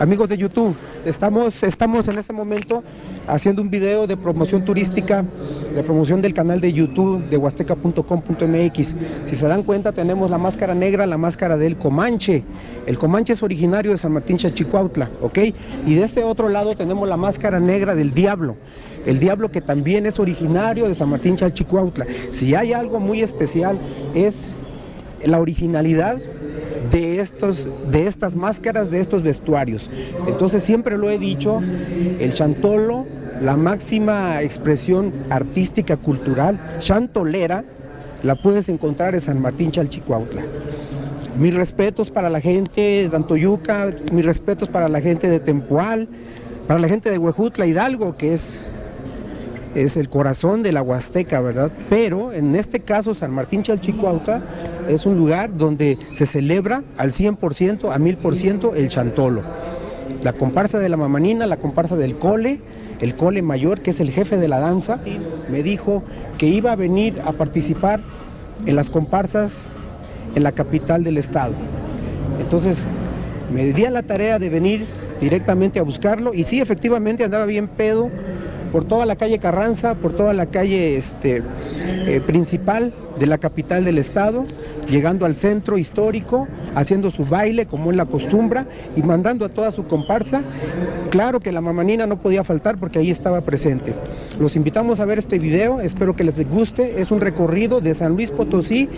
Amigos de YouTube, estamos en este momento haciendo un video de promoción turística, de promoción del canal de YouTube de huasteca.com.mx. Si se dan cuenta, tenemos la máscara negra, la máscara del Comanche. El Comanche es originario de San Martín Chalchicuautla, ¿ok? Y de este otro lado tenemos la máscara negra del Diablo. El Diablo, que también es originario de San Martín Chalchicuautla. Si hay algo muy especial es la originalidad de estas máscaras, de estos vestuarios. Entonces siempre lo he dicho, el chantolo, la máxima expresión artística, cultural, chantolera, la puedes encontrar en San Martín Chalchicuautla. Mis respetos para la gente de Tantoyuca, mis respetos para la gente de Tempoal, para la gente de Huejutla, Hidalgo, que es el corazón de la Huasteca, ¿verdad? Pero en este caso San Martín Chalchicuautla es un lugar donde se celebra al 100%, a 1000% el chantolo. La comparsa de la mamanina, la comparsa del cole, el cole mayor, que es el jefe de la danza, me dijo que iba a venir a participar en las comparsas en la capital del estado. Entonces me di a la tarea de venir directamente a buscarlo y sí, efectivamente andaba bien pedo por toda la calle Carranza, por toda la calle principal de la capital del estado, llegando al centro histórico, haciendo su baile como es la costumbre y mandando a toda su comparsa. Claro que la mamanina no podía faltar porque ahí estaba presente. Los invitamos a ver este video, espero que les guste. Es un recorrido de San Luis Potosí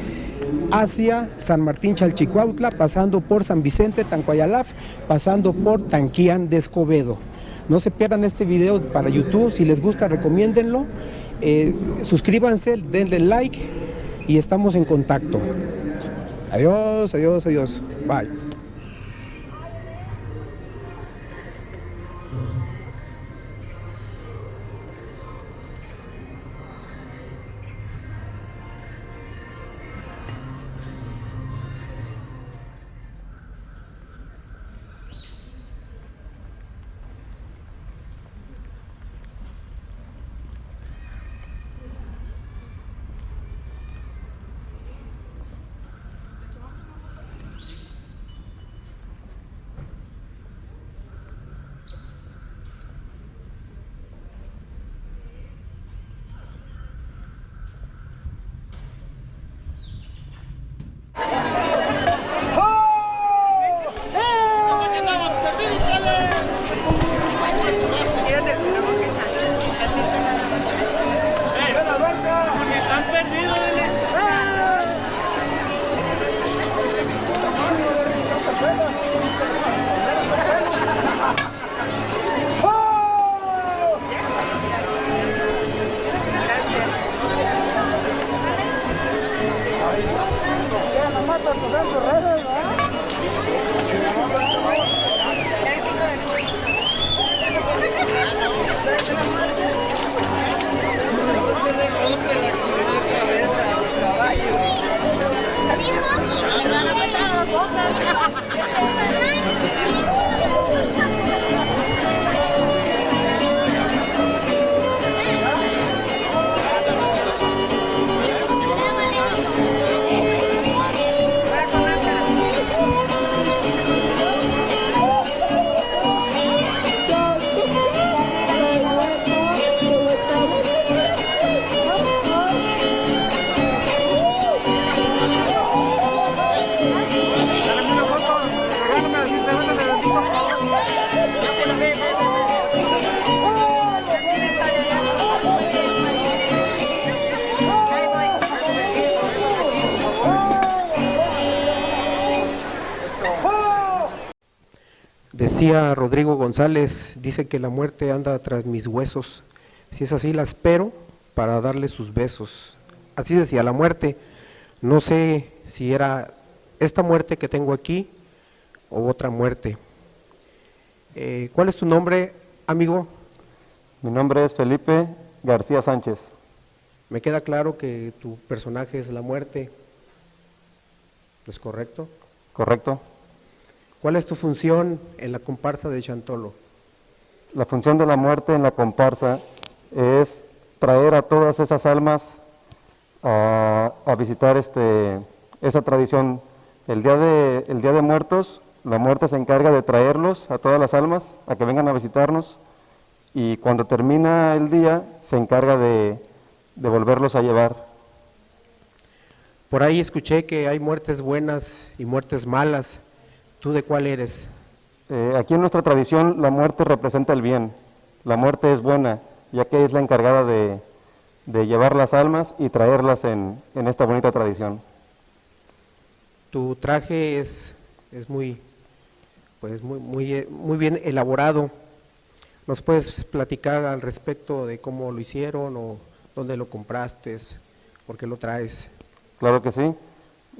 hacia San Martín Chalchicuautla, pasando por San Vicente, Tancuayalaf, pasando por Tanquián de Escobedo. No se pierdan este video para YouTube, si les gusta recomiéndenlo, suscríbanse, denle like y estamos en contacto. Adiós, adiós, adiós, bye. Decía Rodrigo González, dice que la muerte anda tras mis huesos. Si es así, la espero para darle sus besos. Así decía la muerte. No sé si era esta muerte que tengo aquí o otra muerte. ¿Cuál es tu nombre, amigo? Mi nombre es Felipe García Sánchez. Me queda claro que tu personaje es la muerte. ¿Es correcto? Correcto. ¿Cuál es tu función en la comparsa de Chantolo? La función de la muerte en la comparsa es traer a todas esas almas a visitar esa tradición. El día de Muertos la muerte se encarga de traerlos a todas las almas a que vengan a visitarnos, y cuando termina el día se encarga de volverlos a llevar. Por ahí escuché que hay muertes buenas y muertes malas. ¿Tú de cuál eres? Aquí en nuestra tradición la muerte representa el bien, la muerte es buena, ya que es la encargada de llevar las almas y traerlas en esta bonita tradición. Tu traje es muy, pues muy bien elaborado. ¿Nos puedes platicar al respecto de cómo lo hicieron o dónde lo compraste, por qué lo traes? Claro que sí.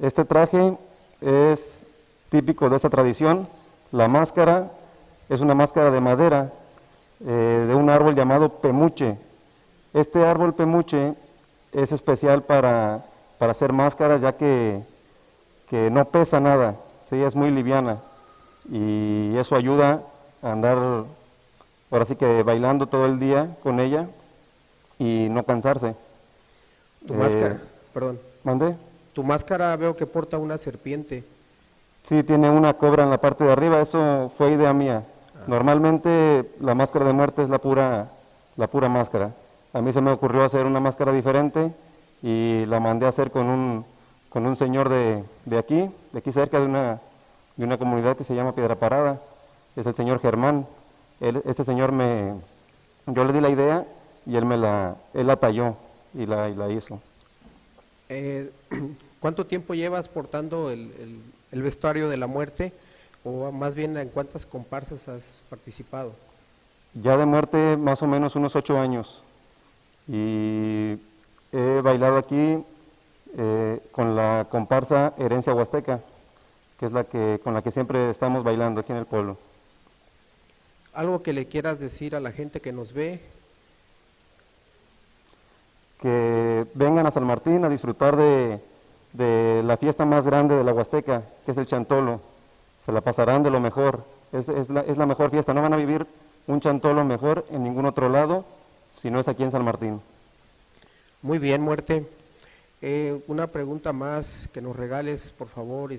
Este traje es típico de esta tradición. La máscara es una máscara de madera de un árbol llamado pemuche. Este árbol pemuche es especial para hacer máscaras, ya que no pesa nada, ¿sí? Es muy liviana y eso ayuda a andar, ahora sí que bailando todo el día con ella y no cansarse. Tu máscara, perdón. ¿Mandé? Tu máscara veo que porta una serpiente. Sí, tiene una cobra en la parte de arriba, eso fue idea mía. Normalmente la máscara de muerte es la pura máscara. A mí se me ocurrió hacer una máscara diferente y la mandé a hacer con un señor de aquí cerca de una comunidad que se llama Piedra Parada. Es el señor Germán. Este señor yo le di la idea y él la talló y la hizo. ¿Cuánto tiempo llevas portando el vestuario de la muerte? O más bien, ¿en cuántas comparsas has participado? Ya de muerte más o menos unos 8 años. Y he bailado aquí con la comparsa Herencia Huasteca, que es con la que siempre estamos bailando aquí en el pueblo. ¿Algo que le quieras decir a la gente que nos ve? Que vengan a San Martín a disfrutar de la fiesta más grande de la Huasteca, que es el Chantolo. Se la pasarán de lo mejor, es la mejor fiesta, no van a vivir un Chantolo mejor en ningún otro lado, si no es aquí en San Martín. Muy bien, Muerte. Una pregunta más, que nos regales, por favor.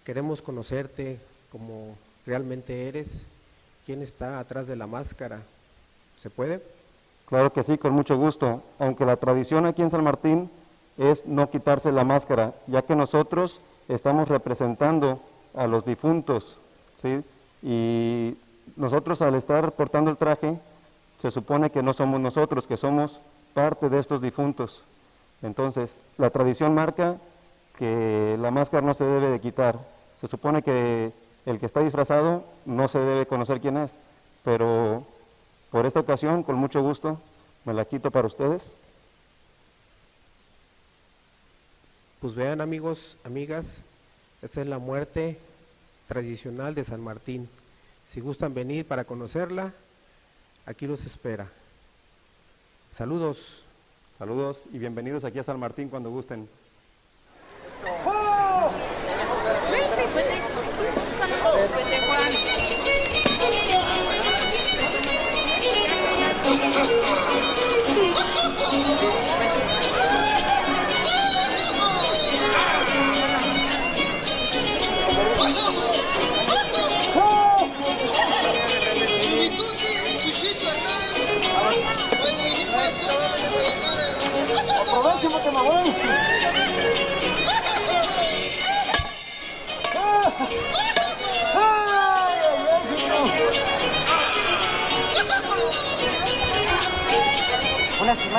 Queremos conocerte como realmente eres. ¿Quién está atrás de la máscara? ¿Se puede? Claro que sí, con mucho gusto. Aunque la tradición aquí en San Martín es no quitarse la máscara, ya que nosotros estamos representando a los difuntos, ¿sí? Y nosotros, al estar portando el traje, se supone que no somos nosotros, que somos parte de estos difuntos. Entonces, la tradición marca que la máscara no se debe de quitar. Se supone que el que está disfrazado no se debe conocer quién es, pero por esta ocasión, con mucho gusto, me la quito para ustedes. Pues vean, amigos, amigas, esta es la muerte tradicional de San Martín. Si gustan venir para conocerla, aquí los espera. Saludos. Saludos y bienvenidos aquí a San Martín cuando gusten.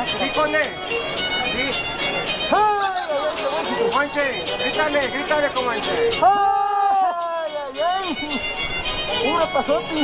Sí, conde. Sí. Comanche, grítale, Comanche. Una pasote.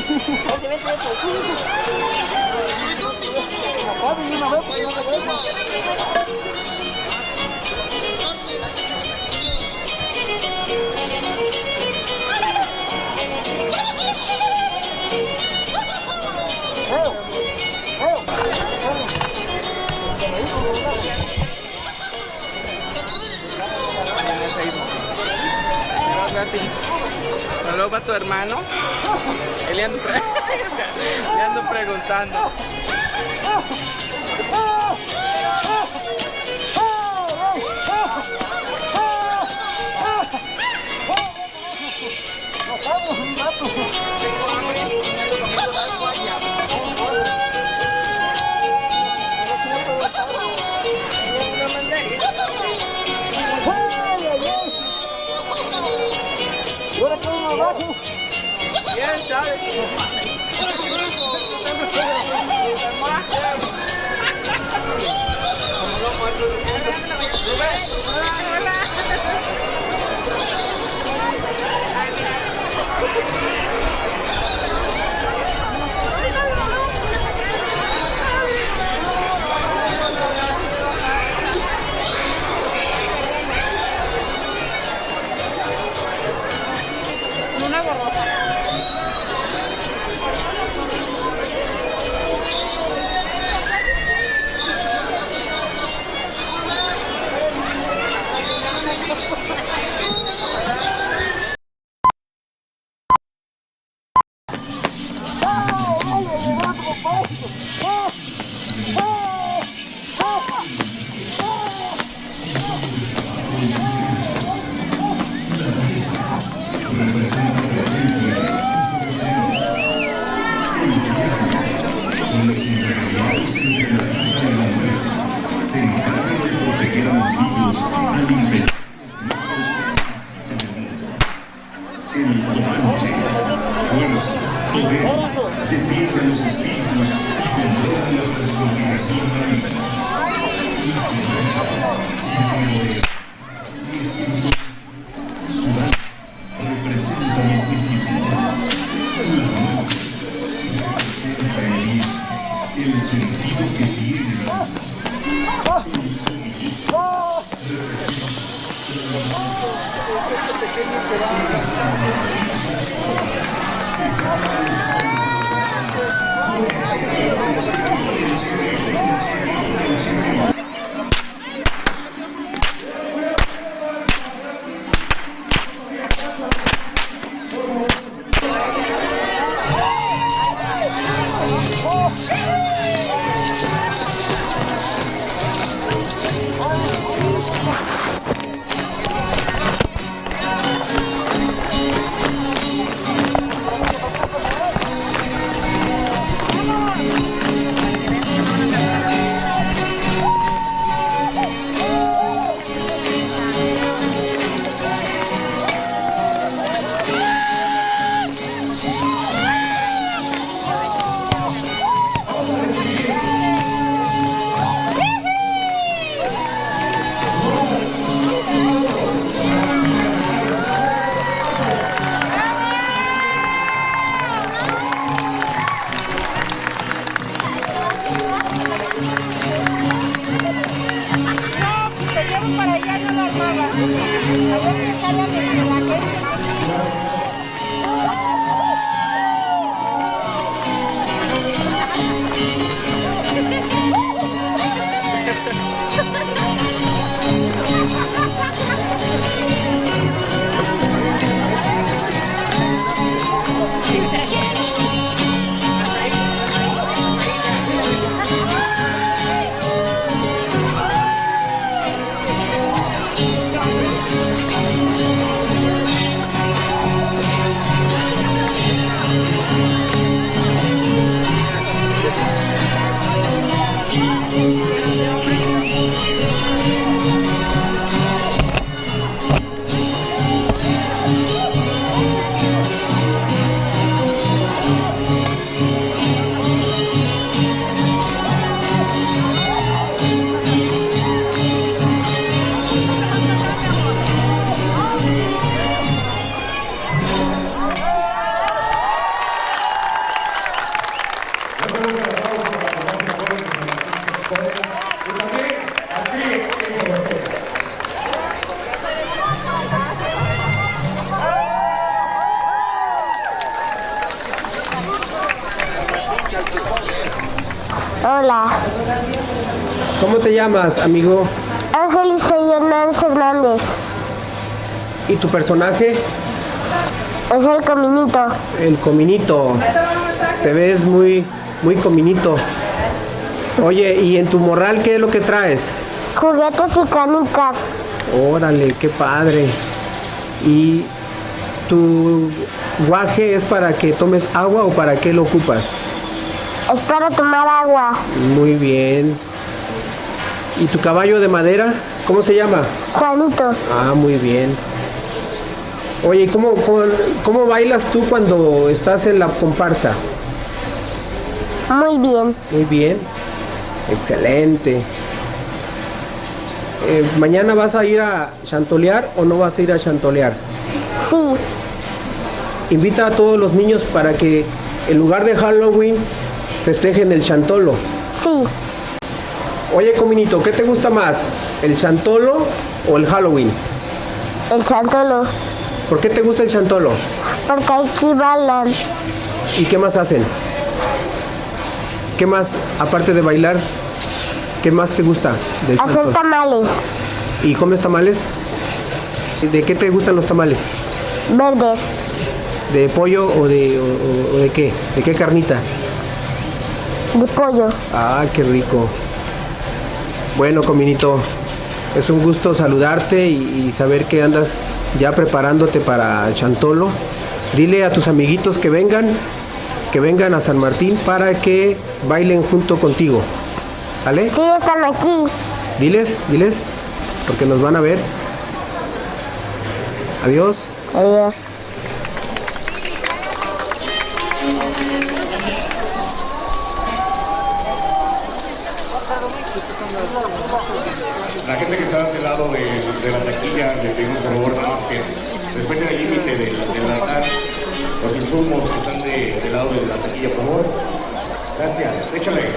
Saludos para tu hermano. Él le ando preguntando. ¿Quién sabe? Una borrosa. Son los encargados de la muerte. Se encargan de proteger a los niños al inventar el Comanche. Fuerza, poder, defienden los espíritus y controlan la transformación marina. Su arte representa misticismo. El sentido que tiene Hola, ¿Cómo te llamas, amigo? Ángel Hernández Hernández. ¿Y tu personaje? Es el Cominito. El Cominito. Te ves muy cominito. Oye, ¿y en tu morral qué es lo que traes? Juguetes y canicas. Órale, qué padre. ¿Y tu guaje es para que tomes agua o para qué lo ocupas? Es para tomar agua. Muy bien. ¿Y tu caballo de madera? ¿Cómo se llama? Juanito. Ah, muy bien. Oye, ¿cómo bailas tú cuando estás en la comparsa? Muy bien. Muy bien. Excelente. ¿Mañana vas a ir a chantolear o no vas a ir a chantolear? Sí. Invita a todos los niños para que en lugar de Halloween festejen el chantolo. Sí. Oye, Cominito, ¿qué te gusta más? ¿El chantolo o el Halloween? El chantolo. ¿Por qué te gusta el chantolo? Porque aquí bailan. ¿Y qué más hacen? ¿Qué más, aparte de bailar, qué más te gusta del Hacer chantolo? tamales. ¿Y comes tamales? ¿De qué te gustan los tamales? Verdes. ¿De pollo o de qué? ¿De qué carnita? De pollo. Ah, qué rico. Bueno, Cominito, es un gusto saludarte y saber que andas ya preparándote para Chantolo. Dile a tus amiguitos que vengan a San Martín para que bailen junto contigo. ¿Vale? Sí, están aquí. Diles, porque nos van a ver. Adiós. Adiós. La gente que está del lado de la taquilla, le pedimos por favor nada más que respeten el límite del altar, los insumos que están del lado de la taquilla, por favor. Gracias, échale.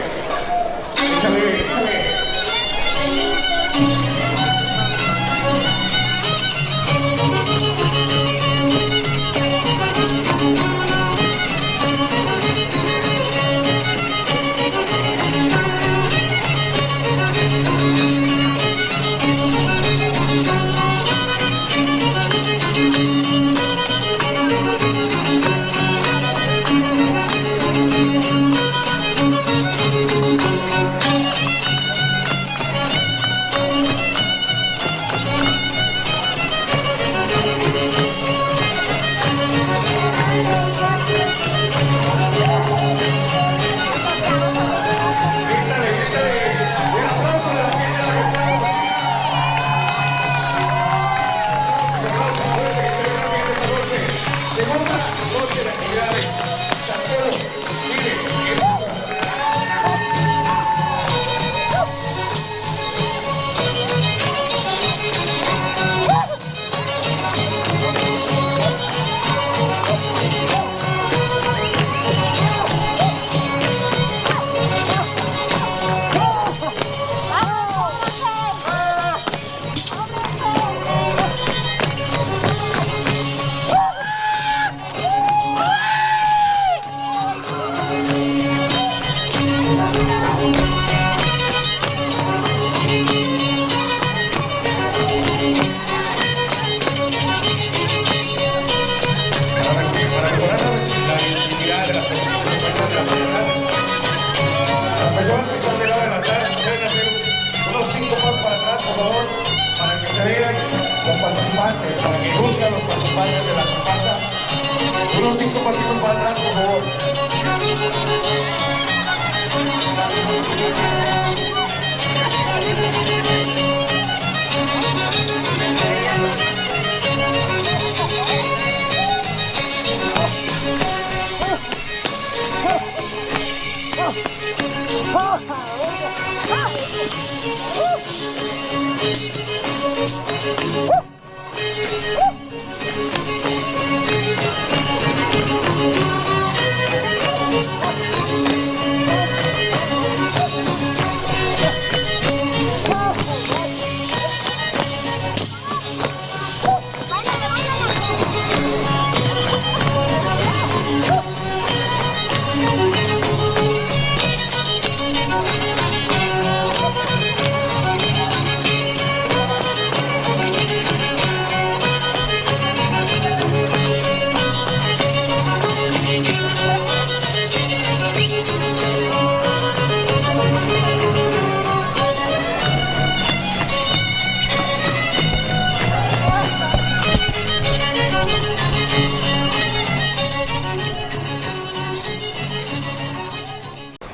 Unos 5 pasitos para atrás, por favor.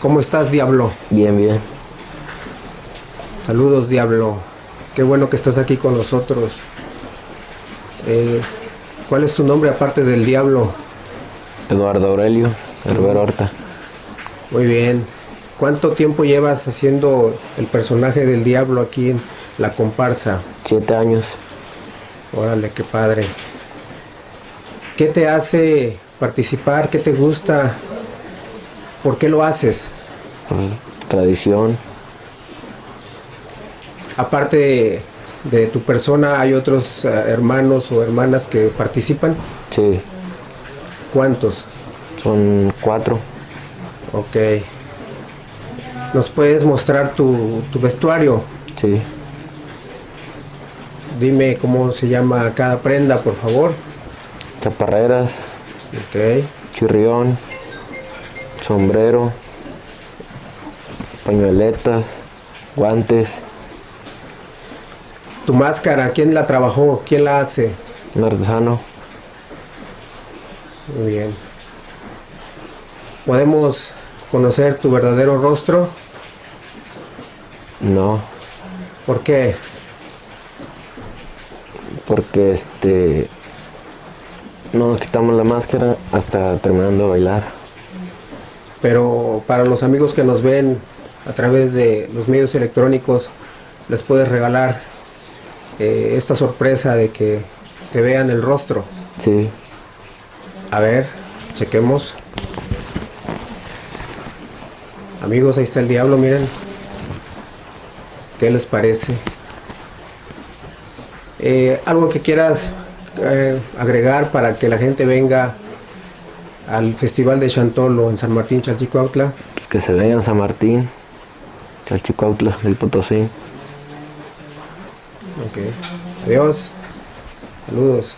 ¿Cómo estás, Diablo? Bien, bien. Saludos, Diablo. Qué bueno que estás aquí con nosotros. ¿Cuál es tu nombre aparte del diablo? Eduardo Aurelio Herbero Horta. Muy bien. ¿Cuánto tiempo llevas haciendo el personaje del diablo aquí en la comparsa? 7 años. Órale, qué padre. ¿Qué te hace participar? ¿Qué te gusta? ¿Por qué lo haces? Tradición. Aparte de tu persona, ¿hay otros hermanos o hermanas que participan? Sí, ¿Cuántos? son 4. Ok. ¿Nos puedes mostrar tu vestuario? Sí. Dime cómo se llama cada prenda, por favor. Chaparreras, Ok. chirrión, sombrero, pañueletas, guantes, Tu máscara, ¿quién la trabajó? ¿Quién la hace? un artesano. Muy bien. ¿Podemos conocer tu verdadero rostro? No, ¿Por qué? porque no nos quitamos la máscara hasta terminando de bailar. Pero para los amigos que nos ven a través de los medios electrónicos, les puedes regalar esta sorpresa de que te vean el rostro. Sí, A ver, chequemos. Amigos, ahí está el diablo, miren. ¿Qué les parece? ¿Algo que quieras agregar para que la gente venga al Festival de Chantolo en San Martín, Chalchicuautla? que se vean San Martín, Chalchicuautla, el Potosí. Ok. Adiós. Saludos.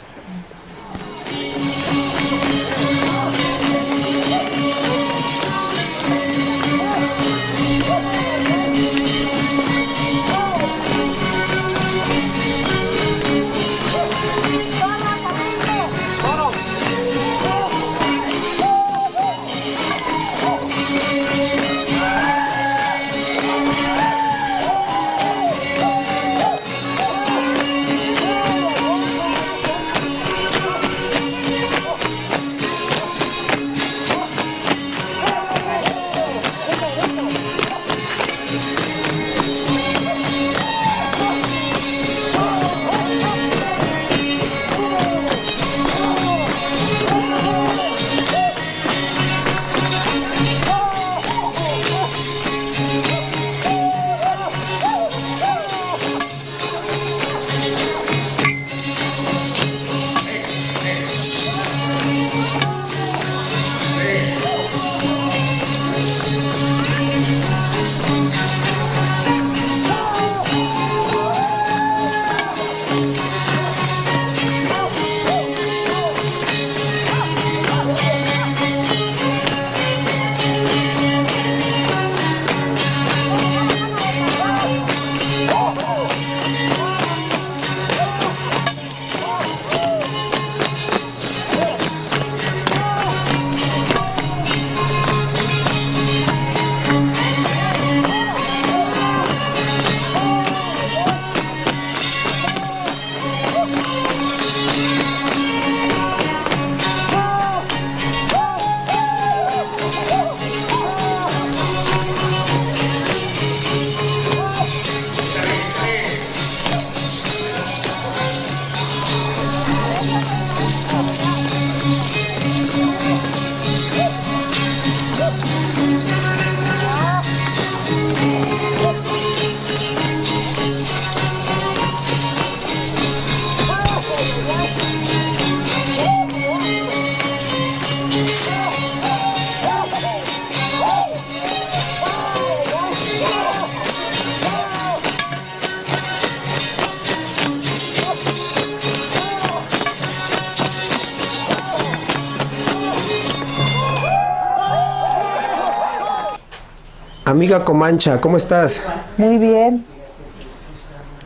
Amiga Comancha, ¿cómo estás? Muy bien,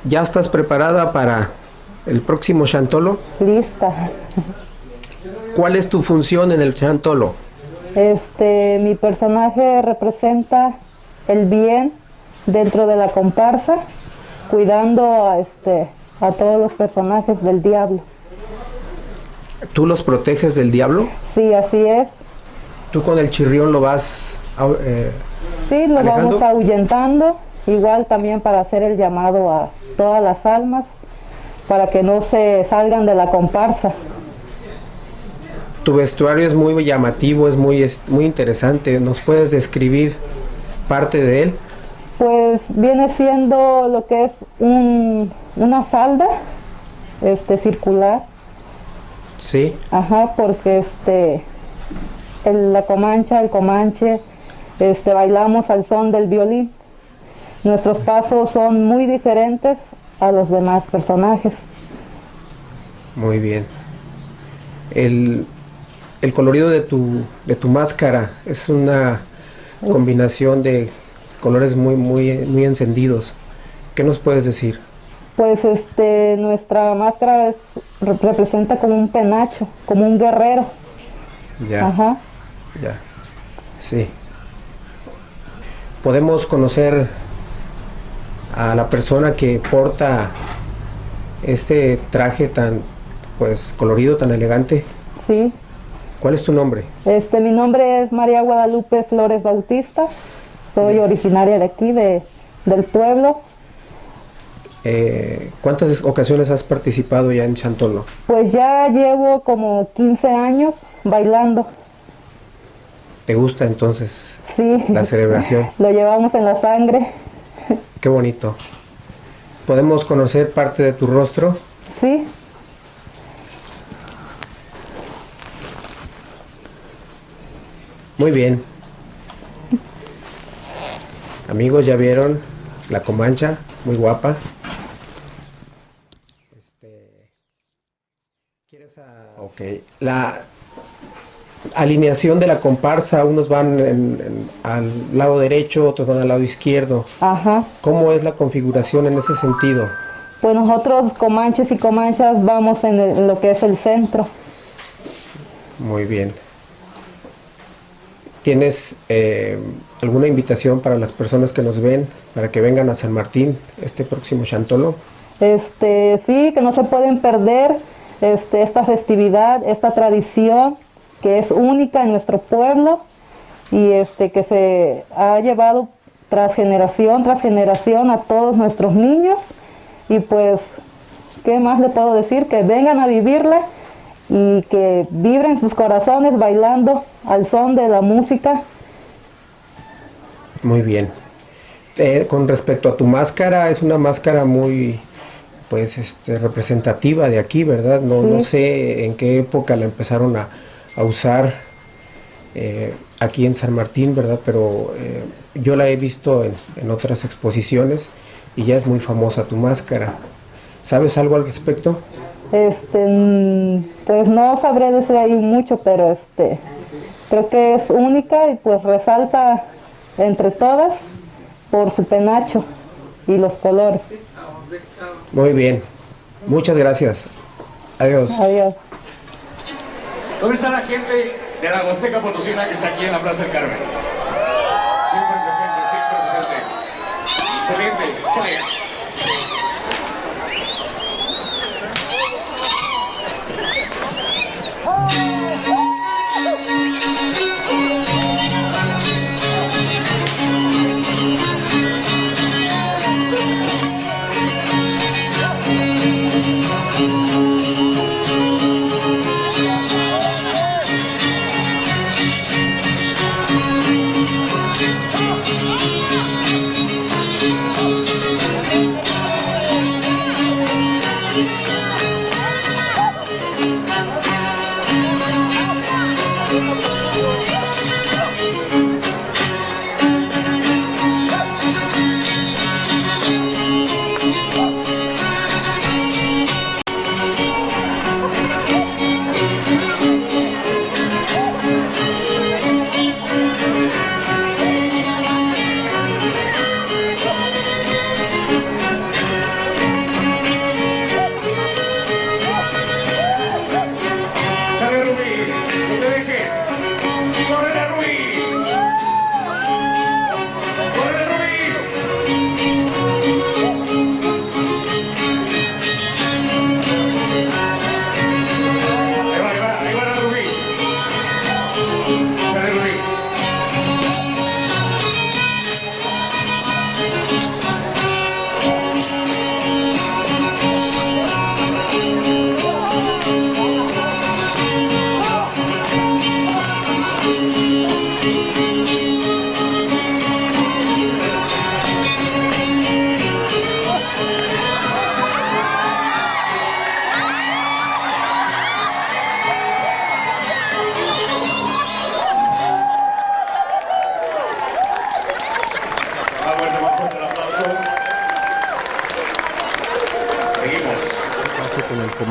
¿Ya estás preparada para el próximo Chantolo? lista. ¿Cuál es tu función en el Chantolo? Mi personaje representa el bien dentro de la comparsa, cuidando a todos los personajes del diablo. ¿Tú los proteges del diablo? Sí, así es. ¿Tú con el chirrión lo vas Sí, lo alejando? vamos ahuyentando, igual también para hacer el llamado a todas las almas, para que no se salgan de la comparsa. Tu vestuario es muy llamativo, es muy interesante. ¿Nos puedes describir parte de él? Pues viene siendo lo que es una falda circular. Sí. Ajá, porque la comancha, el comanche, bailamos al son del violín. Nuestros pasos son muy diferentes a los demás personajes. Muy bien. El colorido de tu máscara es una combinación de colores muy encendidos. ¿Qué nos puedes decir? Pues nuestra máscara representa como un penacho, como un guerrero. Ya. Ajá. Ya. Sí. Podemos conocer a la persona que porta este traje tan colorido, tan elegante. Sí. ¿Cuál es tu nombre? Mi nombre es María Guadalupe Flores Bautista. Soy originaria de aquí, del pueblo. ¿Cuántas ocasiones has participado ya en Chantolo? Pues ya llevo como 15 años bailando. ¿Te gusta entonces Sí. la celebración? Lo llevamos en la sangre. Qué bonito. ¿Podemos conocer parte de tu rostro? Sí. Muy bien. Amigos, ya vieron la comancha, muy guapa. Ok. La alineación de la comparsa, unos van al lado derecho, otros van al lado izquierdo. Ajá. ¿Cómo es la configuración en ese sentido? Pues nosotros comanches y comanchas vamos en lo que es el centro. Muy bien. ¿Tienes alguna invitación para las personas que nos ven, para que vengan a San Martín este próximo Chantolo? Sí, que no se pueden perder esta festividad, esta tradición que es única en nuestro pueblo y que se ha llevado tras generación a todos nuestros niños. Y pues, ¿qué más le puedo decir? Que vengan a vivirla y que vibren sus corazones bailando al son de la música. Muy bien. Con respecto a tu máscara, es una máscara muy representativa de aquí, ¿verdad? No, Sí. No sé en qué época la empezaron a usar aquí en San Martín, ¿verdad? Pero yo la he visto en otras exposiciones y ya es muy famosa tu máscara. ¿Sabes algo al respecto? Pues no sabré decir ahí mucho, pero creo que es única y pues resalta entre todas por su penacho y los colores. Muy bien. Muchas gracias. Adiós. Adiós. ¿Dónde está la gente de la Huasteca Potosina que está aquí en la Plaza del Carmen? Siempre presente, siempre presente. Excelente. Vaya.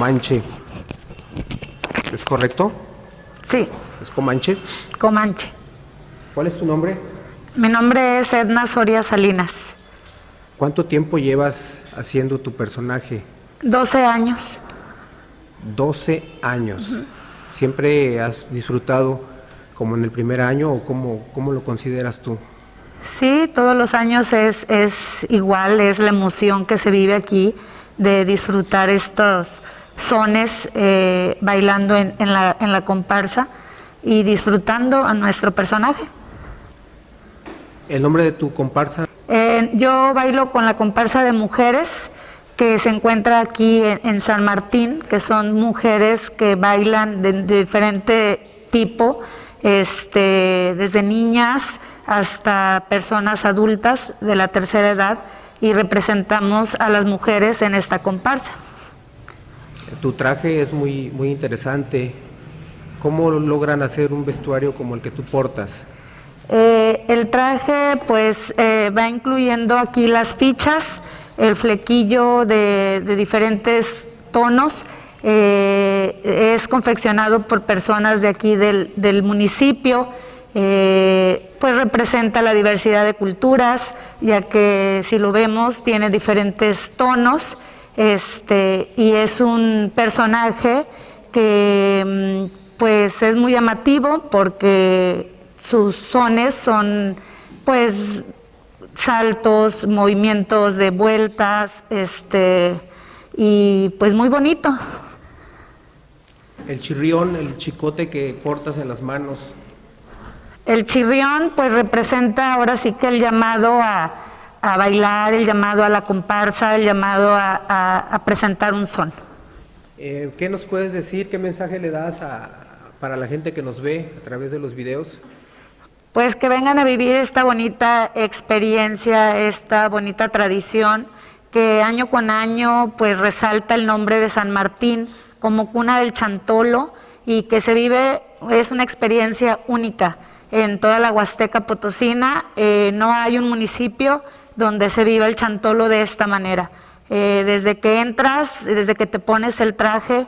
Comanche. ¿Es correcto? Sí, ¿Es Comanche? Comanche. ¿Cuál es tu nombre? Mi nombre es Edna Soria Salinas. ¿Cuánto tiempo llevas haciendo tu personaje? 12 años. 12 años. ¿Siempre has disfrutado como en el primer año o cómo lo consideras tú? Sí, todos los años es igual, es la emoción que se vive aquí de disfrutar estos sones bailando en la comparsa y disfrutando a nuestro personaje. ¿El nombre de tu comparsa? Yo bailo con la comparsa de mujeres que se encuentra aquí en San Martín, que son mujeres que bailan de diferente tipo, desde niñas hasta personas adultas de la tercera edad, y representamos a las mujeres en esta comparsa. Tu traje es muy interesante. ¿Cómo logran hacer un vestuario como el que tú portas? El traje pues va incluyendo aquí las fichas, el flequillo de diferentes tonos. Es confeccionado por personas de aquí del municipio. Pues representa la diversidad de culturas, ya que si lo vemos tiene diferentes tonos, y es un personaje que pues es muy llamativo porque sus sones son pues saltos, movimientos de vueltas, y pues muy bonito. El chirrión, el chicote que portas en las manos. El chirrión pues representa ahora sí que el llamado a bailar, el llamado a la comparsa, el llamado a presentar un son. ¿Qué nos puedes decir? ¿Qué mensaje le das para la gente que nos ve a través de los videos? Pues que vengan a vivir esta bonita experiencia, esta bonita tradición que año con año pues resalta el nombre de San Martín como cuna del chantolo, y que se vive, es una experiencia única en toda la Huasteca Potosina. No hay un municipio donde se viva el chantolo de esta manera. Desde que entras, desde que te pones el traje,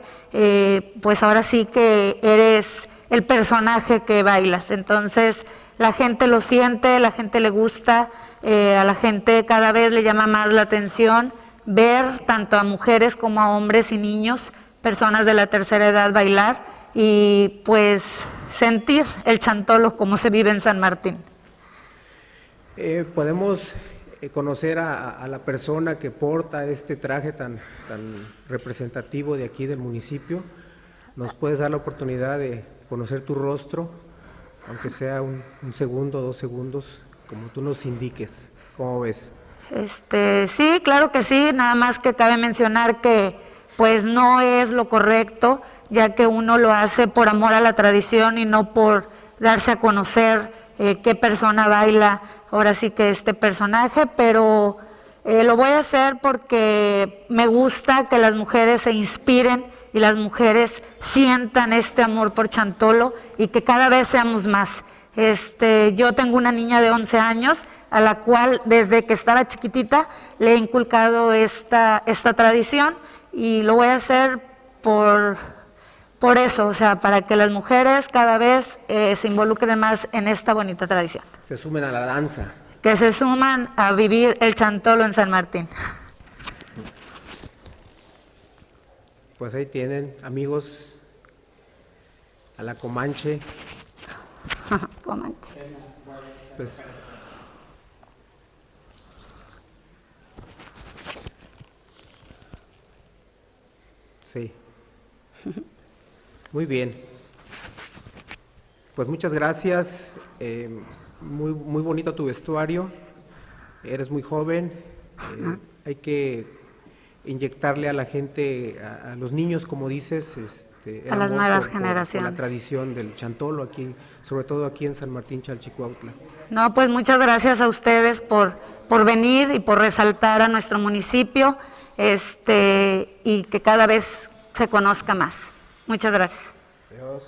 pues ahora sí que eres el personaje que bailas. Entonces la gente lo siente, la gente le gusta, a la gente cada vez le llama más la atención ver tanto a mujeres como a hombres y niños, personas de la tercera edad bailar y pues sentir el chantolo como se vive en San Martín. Podemos conocer a la persona que porta este traje tan representativo de aquí del municipio. ¿Nos puedes dar la oportunidad de conocer tu rostro, aunque sea un segundo, 2 segundos, como tú nos indiques? ¿Cómo ves? Sí, claro que sí, nada más que cabe mencionar que pues no es lo correcto, ya que uno lo hace por amor a la tradición y no por darse a conocer qué persona baila ahora sí que este personaje, pero lo voy a hacer porque me gusta que las mujeres se inspiren y las mujeres sientan este amor por chantolo y que cada vez seamos más. Yo tengo una niña de 11 años a la cual desde que estaba chiquitita le he inculcado esta tradición, y lo voy a hacer por eso, o sea, para que las mujeres cada vez se involucren más en esta bonita tradición. Se sumen a la danza. Que se suman a vivir el chantolo en San Martín. Pues ahí tienen, amigos, a la Comanche. Comanche. Pues, sí. Muy bien. Pues muchas gracias. Muy bonito tu vestuario. Eres muy joven. Hay que inyectarle a la gente, a los niños, como dices, a las nuevas generaciones, por la tradición del chantolo aquí, sobre todo aquí en San Martín Chalchicuautla. No, pues muchas gracias a ustedes por venir y por resaltar a nuestro municipio, y que cada vez se conozca más. Muchas gracias. Adiós.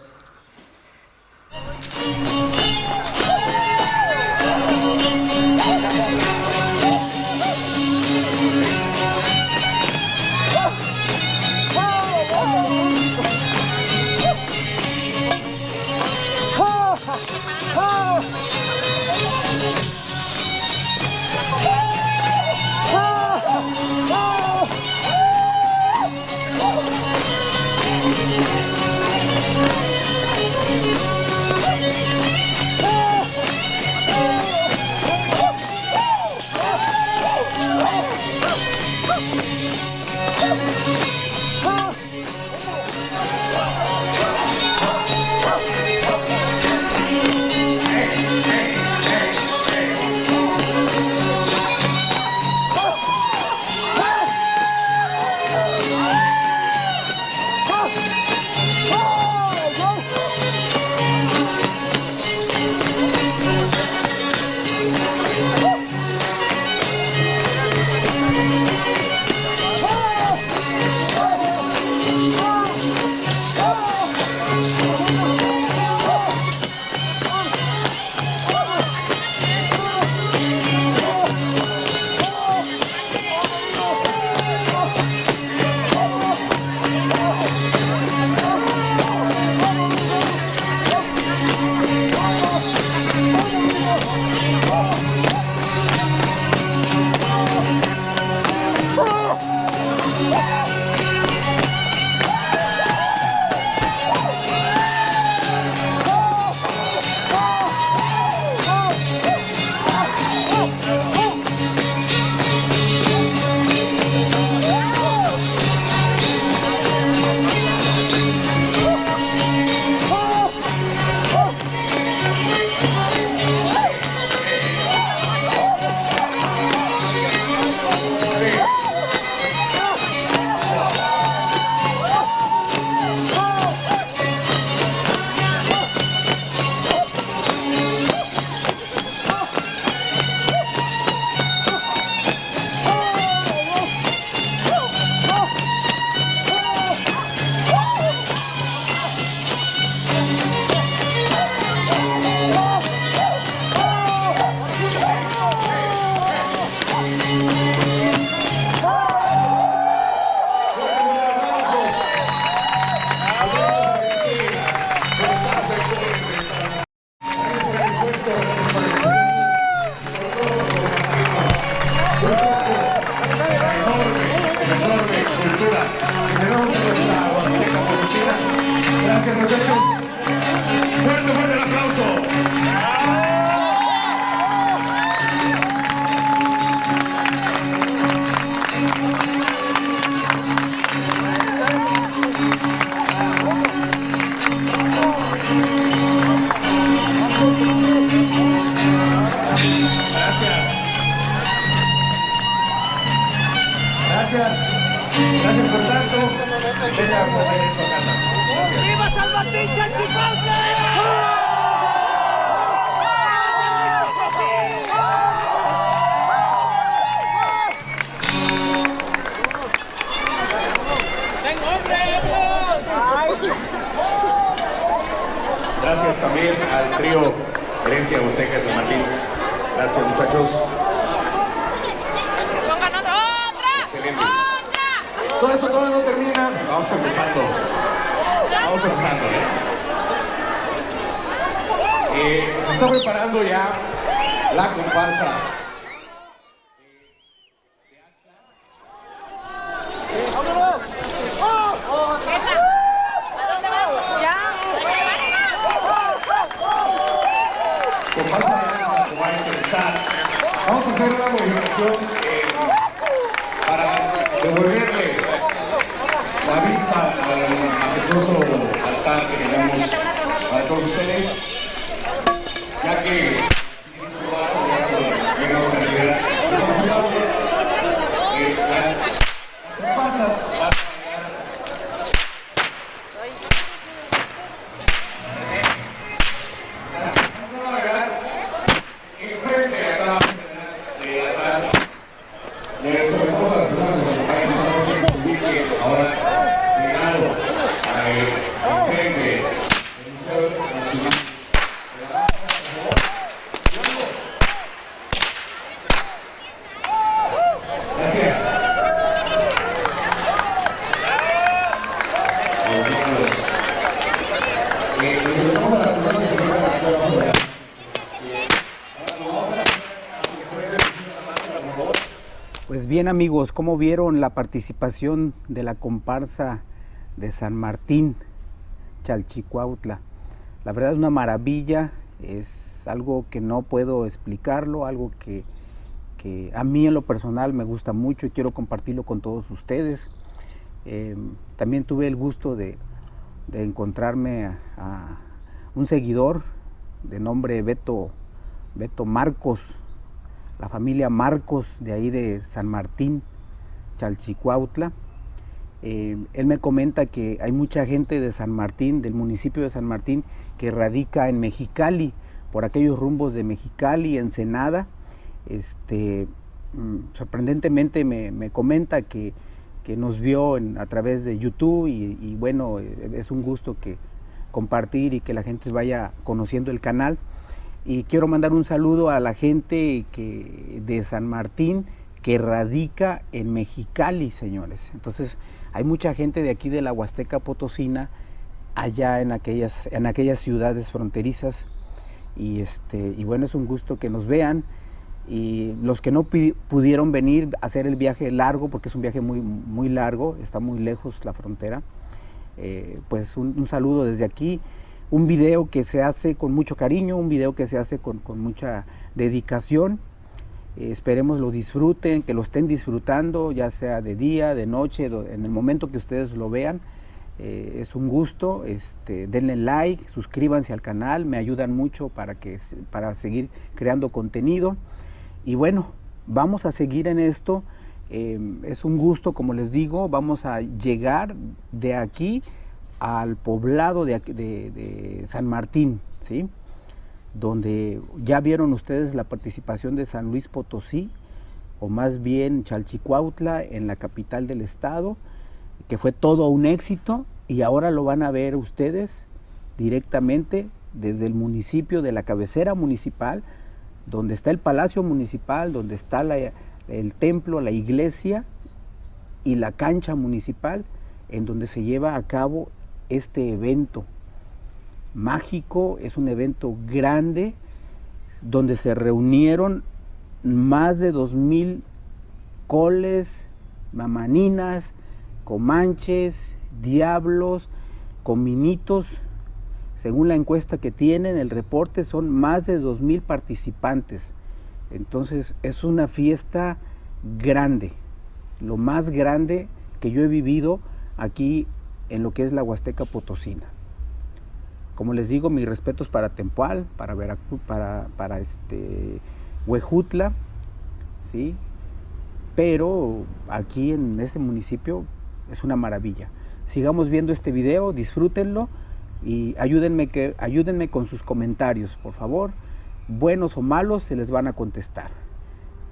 Gracias también al trío Herencia Huasteca de San Martín. Gracias, muchachos. Excelente. Todo eso todavía no termina. Vamos empezando. Vamos empezando, se está preparando ya la comparsa. Vamos a hacer una movilización para devolverle la vista al majestuoso altar que tenemos para todos ustedes, ya que menos cantidad de participantes, las comparsas van a Pues bien, amigos, ¿cómo vieron la participación de la comparsa de San Martín, Chalchicuautla? La verdad es una maravilla, es algo que no puedo explicarlo, algo que a mí en lo personal me gusta mucho y quiero compartirlo con todos ustedes. También tuve el gusto de encontrarme a un seguidor de nombre Beto Marcos, la familia Marcos de ahí de San Martín, Chalchicuautla. Él me comenta que hay mucha gente de San Martín, del municipio de San Martín, que radica en Mexicali, por aquellos rumbos de Mexicali, Ensenada. Sorprendentemente me comenta que nos vio a través de YouTube y bueno, es un gusto que compartir y que la gente vaya conociendo el canal. Y quiero mandar un saludo a la gente de San Martín que radica en Mexicali, señores. Entonces, hay mucha gente de aquí de la Huasteca Potosina, allá en aquellas ciudades fronterizas. Y bueno, es un gusto que nos vean. Y los que no pudieron venir a hacer el viaje largo, porque es un viaje muy, muy largo, está muy lejos la frontera, pues un saludo desde aquí. Un video que se hace con mucho cariño, un video que se hace con mucha dedicación. Esperemos lo disfruten, que lo estén disfrutando, ya sea de día, de noche, en el momento que ustedes lo vean. Es un gusto, denle like, suscríbanse al canal, me ayudan mucho para seguir creando contenido. Y bueno, vamos a seguir en esto. Es un gusto, como les digo, vamos a llegar de aquí al poblado de San Martín, ¿sí? Donde ya vieron ustedes la participación de San Luis Potosí, o más bien Chalchicuautla, en la capital del estado, que fue todo un éxito, y ahora lo van a ver ustedes directamente desde el municipio, de la cabecera municipal, donde está el palacio municipal, donde está el templo, la iglesia y la cancha municipal, en donde se lleva a cabo este evento mágico. Es un evento grande donde se reunieron más de 2,000 coles, mamaninas, comanches, diablos, cominitos. Según la encuesta que tienen, el reporte, son más de 2,000 participantes. Entonces es una fiesta grande, lo más grande que yo he vivido aquí en lo que es la Huasteca Potosina. Como les digo, mis respetos para Tempual, para Veracruz, para Huejutla, ¿sí? Pero aquí en ese municipio es una maravilla. Sigamos viendo este video, disfrútenlo, Y ayúdenme con sus comentarios, por favor. Buenos o malos se les van a contestar.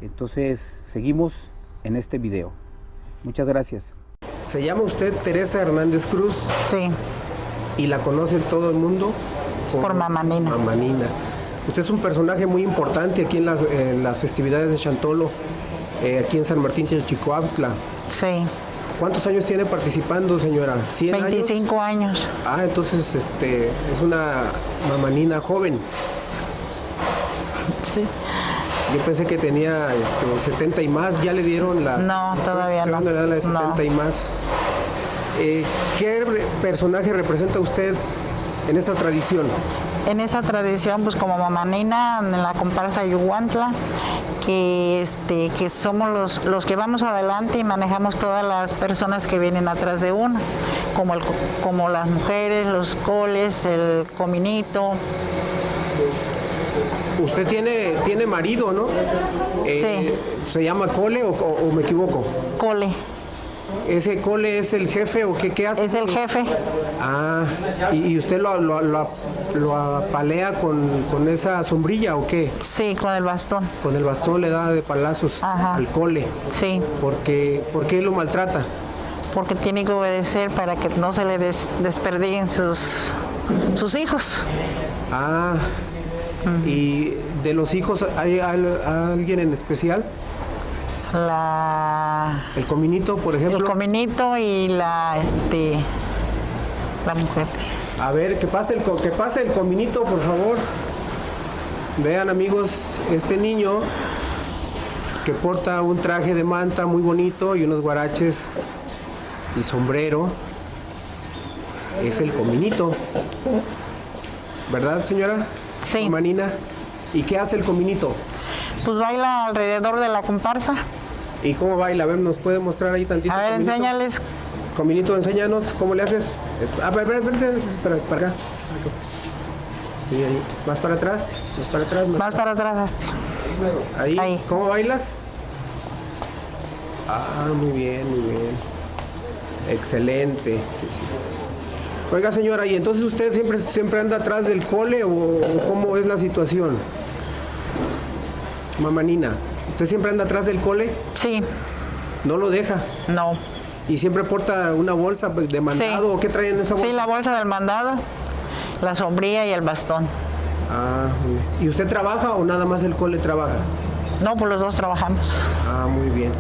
Entonces, seguimos en este video. Muchas gracias. ¿Se llama usted Teresa Hernández Cruz? Sí. ¿Y la conoce todo el mundo? Por Mamá Nina. Mamá Nina. Usted es un personaje muy importante aquí en las festividades de Chantolo, aquí en San Martín Chalchicoautla. Sí. ¿Cuántos años tiene participando, señora? ¿100 25 años? Ah, entonces es una Mamá Nina joven. Sí. Yo pensé que tenía 70 y más. ¿Ya le dieron la...? No, todavía no. Le dan la de 70 y más. ¿Qué personaje representa usted en esta tradición? En esa tradición, pues como Mamá Nina, en la comparsa Yuhuantla, que somos los que vamos adelante y manejamos todas las personas que vienen atrás de uno, como las mujeres, los coles, el cominito. Usted tiene marido, ¿no? Sí. ¿Se llama Cole o me equivoco? Cole. ¿Ese Cole es el jefe o qué hace? Es el jefe. Ah, ¿y usted lo apalea con esa sombrilla o qué? Sí, con el bastón. Con el bastón le da de palazos al Cole. Sí. ¿Por qué lo maltrata? Porque tiene que obedecer para que no se le desperdicien sus hijos. Ah, ¿y de los hijos hay alguien en especial? El cominito, por ejemplo. El cominito y la mujer. A ver, que pase el cominito, por favor. Vean, amigos, este niño que porta un traje de manta muy bonito y unos guaraches y sombrero es el cominito. ¿Verdad, señora? Sí. Manina. ¿Y qué hace el cominito? Pues baila alrededor de la comparsa. ¿Y cómo baila? A ver, ¿nos puede mostrar ahí tantito? A ver, cominito? enséñales. Cominito, enséñanos, ¿cómo le haces? A ver, para acá. Sí, ahí. Más para atrás, más para atrás. Más para atrás. Ahí. ¿Cómo bailas? Ah, muy bien. Excelente. Sí. Oiga, señora, ¿y entonces usted siempre anda atrás del Cole o cómo es la situación? Mamá Nina, ¿usted siempre anda atrás del Cole? Sí. ¿No lo deja? No. ¿Y siempre porta una bolsa de mandado o qué trae en esa bolsa? Sí, la bolsa del mandado, la sombrilla y el bastón. Ah, muy bien. ¿Y usted trabaja o nada más el Cole trabaja? No, pues los dos trabajamos. Ah, muy bien.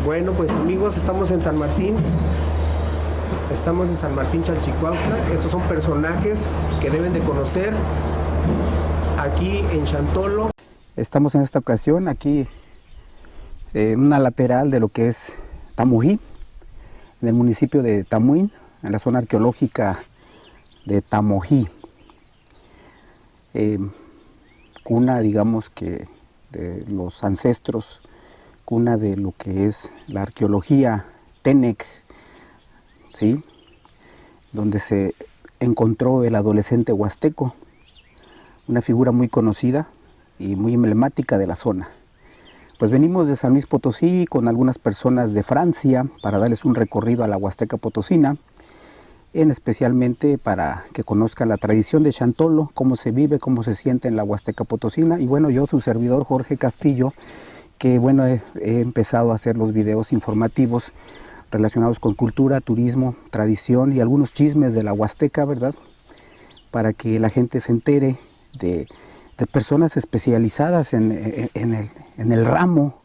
Bueno, pues amigos, estamos en San Martín. Estamos en San Martín Chalchicoautla. Estos son personajes que deben de conocer aquí en Chantolo. Estamos en esta ocasión aquí en una lateral de lo que es Tamují, en el municipio de Tamuín, en la zona arqueológica de Tamojí. Cuna, digamos que de los ancestros, cuna de lo que es la arqueología Tenec, ¿sí? Donde se encontró el adolescente huasteco, una figura muy conocida y muy emblemática de la zona. Pues venimos de San Luis Potosí con algunas personas de Francia para darles un recorrido a la Huasteca Potosina, especialmente para que conozcan la tradición de Chantolo, cómo se vive, cómo se siente en la Huasteca Potosina. Y bueno, yo, su servidor Jorge Castillo, que bueno, he empezado a hacer los videos informativos relacionados con cultura, turismo, tradición y algunos chismes de la Huasteca, ¿verdad? Para que la gente se entere de personas especializadas en el ramo.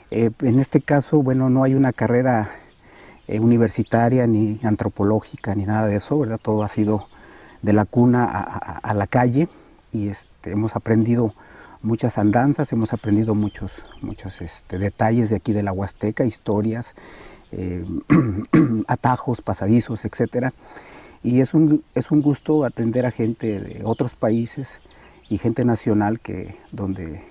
En este caso, bueno, no hay una carrera universitaria ni antropológica ni nada de eso, ¿verdad? Todo ha sido de la cuna a la calle y hemos aprendido muchas andanzas, hemos aprendido muchos detalles de aquí de la Huasteca, historias, atajos, pasadizos, etcétera. Y es un gusto atender a gente de otros países y gente nacional donde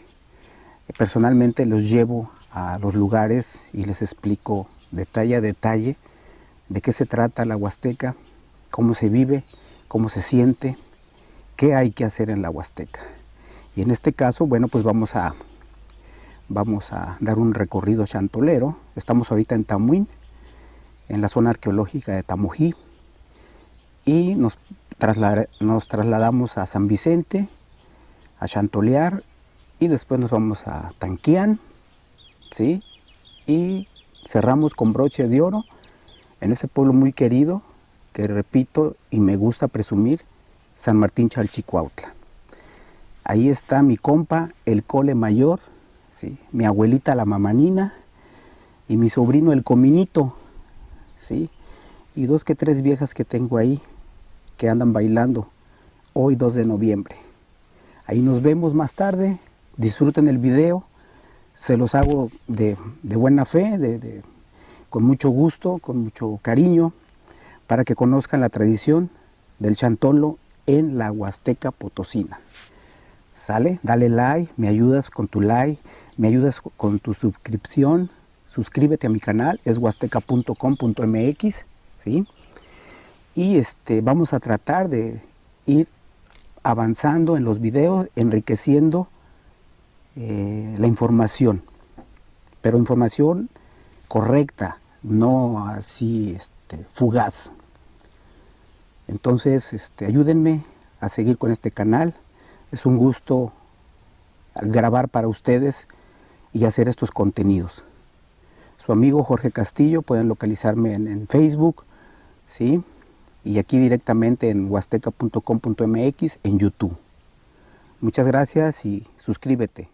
personalmente los llevo a los lugares y les explico detalle a detalle de qué se trata la Huasteca, cómo se vive, cómo se siente, qué hay que hacer en la Huasteca. Y en este caso, bueno, pues vamos a dar un recorrido chantolero. Estamos ahorita en Tamuín, en la zona arqueológica de Tamují. y nos trasladamos a San Vicente, a Chantolear, y después nos vamos a Tanquián, ¿sí? Y cerramos con broche de oro en ese pueblo muy querido, que repito y me gusta presumir, San Martín Chalchicuautla. Ahí está mi compa, el Cole Mayor, ¿sí? Mi abuelita la Mamanina y mi sobrino el Cominito, ¿sí? Y 2 que 3 viejas que tengo ahí que andan bailando hoy 2 de noviembre. Ahí nos vemos más tarde, disfruten el video, se los hago de buena fe, con mucho gusto, con mucho cariño, para que conozcan la tradición del chantolo en la Huasteca Potosina. ¿Sale? Dale like, me ayudas con tu like, me ayudas con tu suscripción, suscríbete a mi canal, es huasteca.com.mx, ¿sí? Y vamos a tratar de ir avanzando en los videos, enriqueciendo la información, pero información correcta, no así fugaz. Entonces, ayúdenme a seguir con este canal. Es un gusto grabar para ustedes y hacer estos contenidos. Su amigo Jorge Castillo, pueden localizarme en Facebook, ¿sí? Y aquí directamente en huasteca.com.mx en YouTube. Muchas gracias y suscríbete.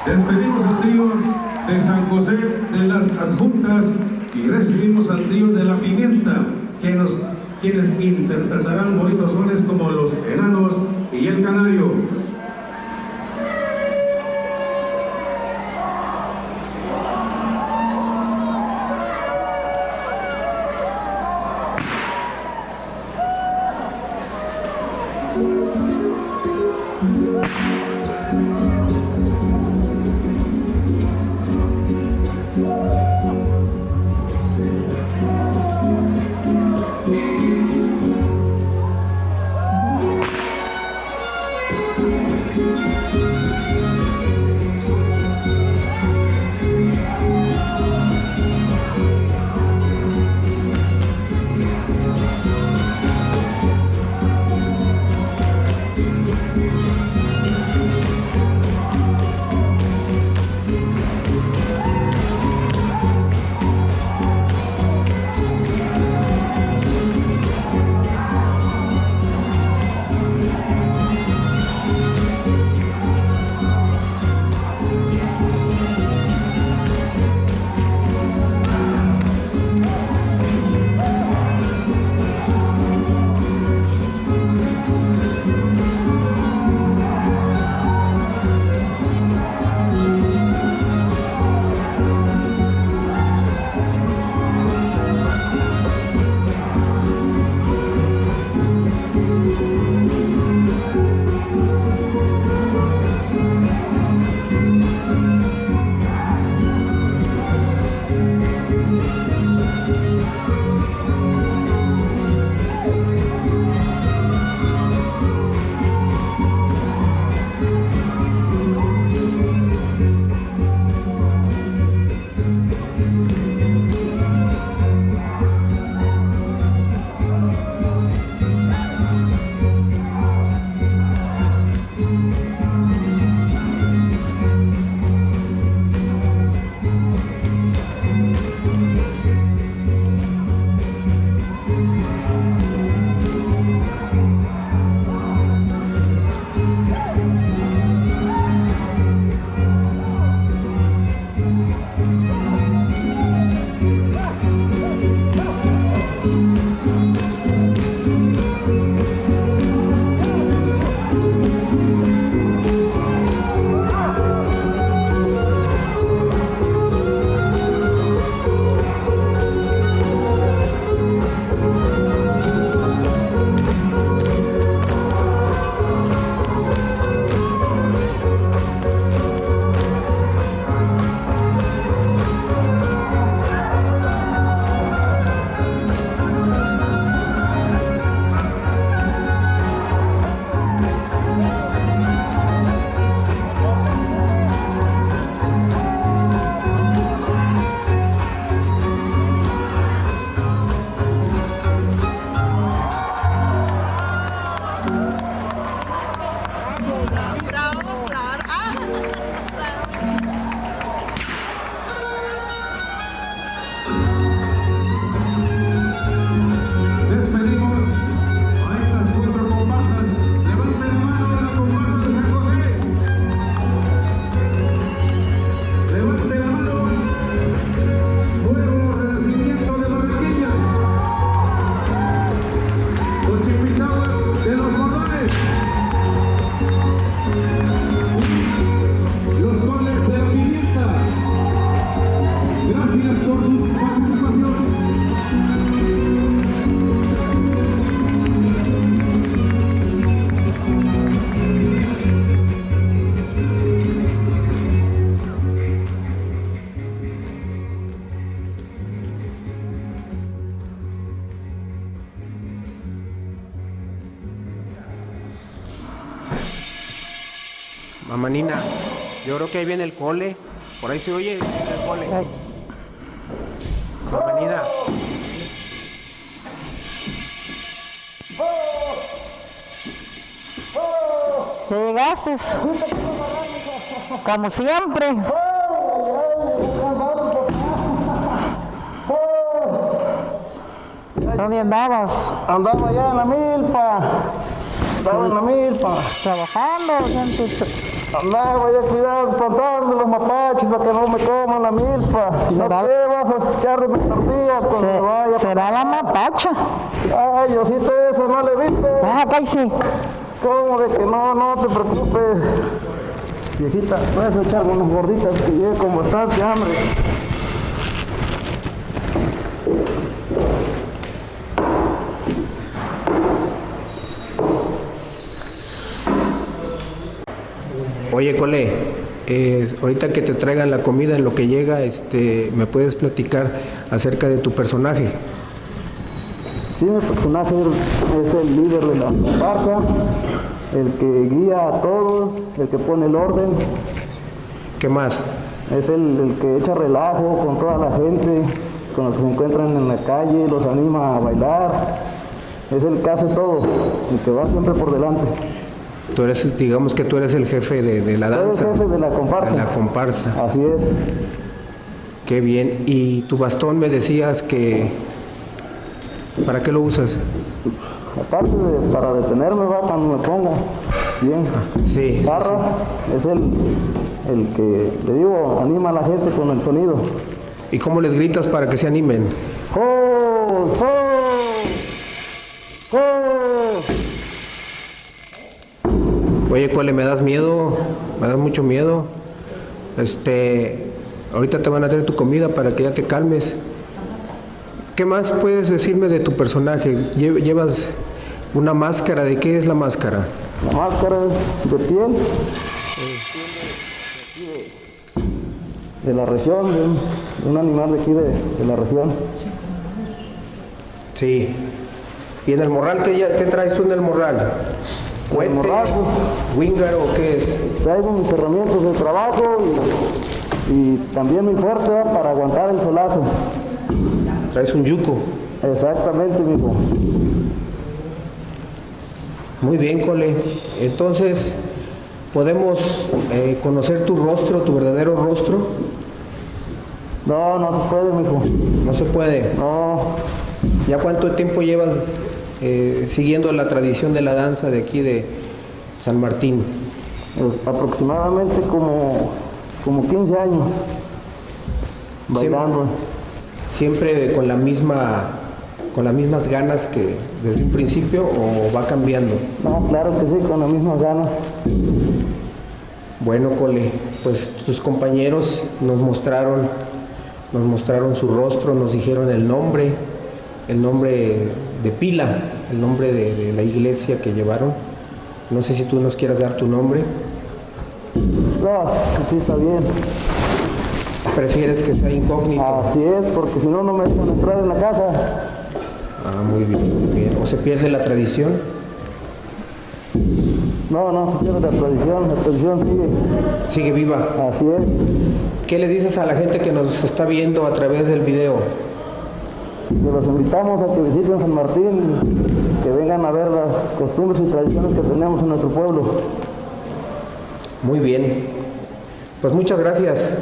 Despedimos al trío de San José de las Adjuntas y recibimos al trío de La Pimienta, quienes interpretarán bonitos sones como Los Enanos y El Canario. Mamá Nina, yo creo que ahí viene el cole. Por ahí se oye el cole. Mamá Nina. ¿Ya llegaste? Como siempre. ¿Dónde andabas? Andaba allá en la milpa. Andaba en la milpa. ¿Trabajando? Andaba allá cuidando, espantando los mapaches para que no me coman la milpa. ¿No te vas a echar de mis tortillas cuando me vaya? ¿Será la mapacha? Ay, Diosito, eso no le he visto. Ah, cállese. ¿Cómo de que no? No te preocupes. Viejita, puedes echarme unas gorditas que lleve con bastante hambre. Oye, Cole, ahorita que te traigan la comida en lo que llega, ¿me puedes platicar acerca de tu personaje? Sí, mi personaje es el líder de la comparsa, el que guía a todos, el que pone el orden. ¿Qué más? Es el que echa relajo con toda la gente, con los que se encuentran en la calle, los anima a bailar. Es el que hace todo, el que va siempre por delante. Tú eres, digamos que tú eres el jefe de la danza. Soy el jefe de la comparsa. De la comparsa. Así es. Qué bien. Y tu bastón me decías que... ¿Para qué lo usas? Aparte de para detenerme, va cuando me ponga bien. Sí. Barra es el que, le digo, anima a la gente con el sonido. ¿Y cómo les gritas para que se animen? ¡Oh! ¡Oh! ¡Oh! Oye, Cole, me das miedo, me das mucho miedo. Ahorita te van a traer tu comida para que ya te calmes. ¿Qué más puedes decirme de tu personaje? Llevas una máscara. ¿De qué es la máscara? La máscara es de piel. De la región, de un animal de aquí de la región. Sí. ¿Y en el morral qué traes tú en el morral? ¿Huete? ¿Winger o qué es? Traigo mis herramientas de trabajo y también mi fuerte para aguantar el solazo. ¿Traes un yuco? Exactamente, mijo. Muy bien, Cole. Entonces, ¿podemos conocer tu rostro, tu verdadero rostro? No, no se puede, mijo. ¿No se puede? No. ¿Ya cuánto tiempo llevas siguiendo la tradición de la danza de aquí de San Martín? Pues aproximadamente como 15 años bailando. ¿Siempre con las mismas ganas que desde un principio o va cambiando? No, claro que sí, con las mismas ganas. Bueno, Cole, pues tus compañeros nos mostraron su rostro, nos dijeron el nombre de pila, el nombre de la iglesia que llevaron. No sé si tú nos quieras dar tu nombre. No, sí está bien. ¿Prefieres que sea incógnito? Así es, porque si no, no me dejan entrar en la casa. Ah, muy bien, muy bien. ¿O se pierde la tradición? No, no se pierde la tradición sigue. ¿Sigue viva? Así es. ¿Qué le dices a la gente que nos está viendo a través del video? Que los invitamos a que visiten San Martín, que vengan a ver las costumbres y tradiciones que tenemos en nuestro pueblo. Muy bien. Pues muchas gracias.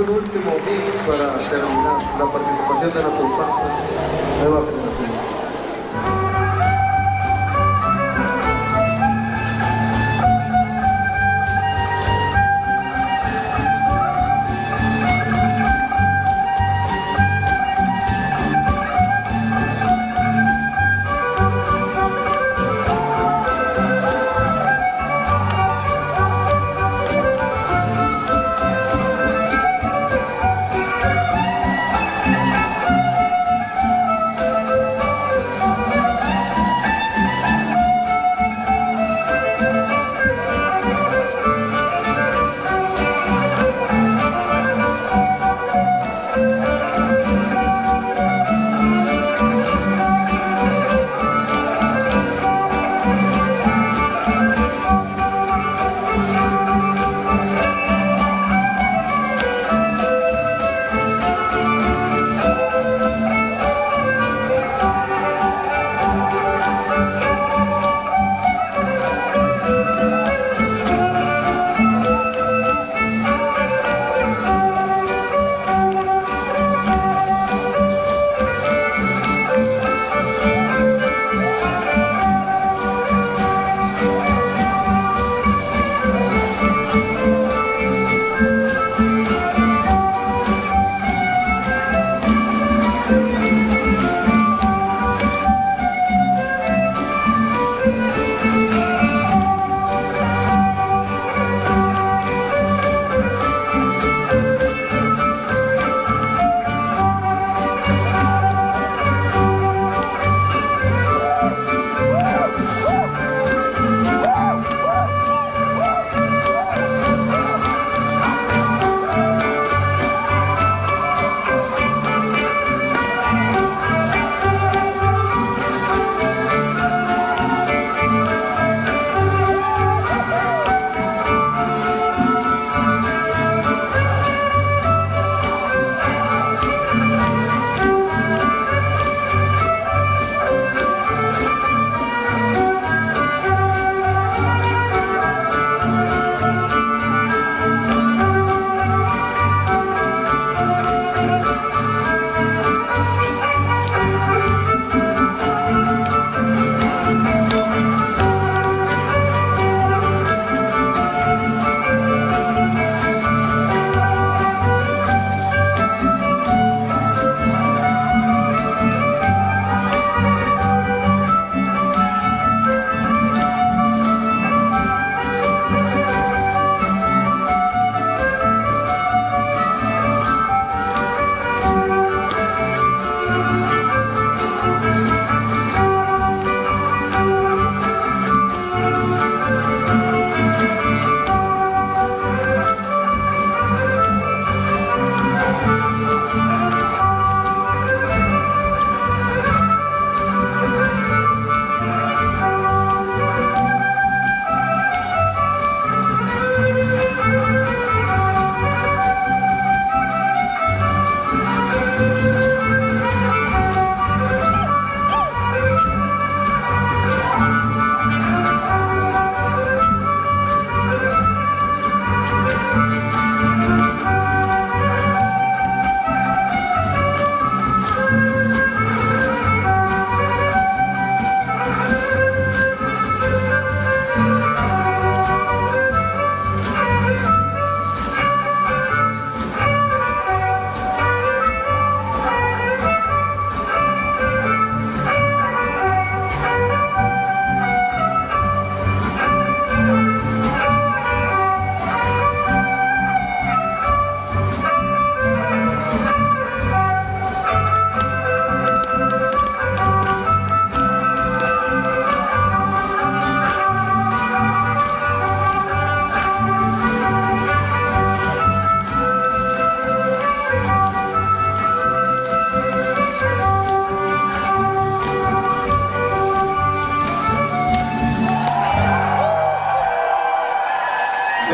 un último mix para terminar la participación de la comparsa Nueva Generación.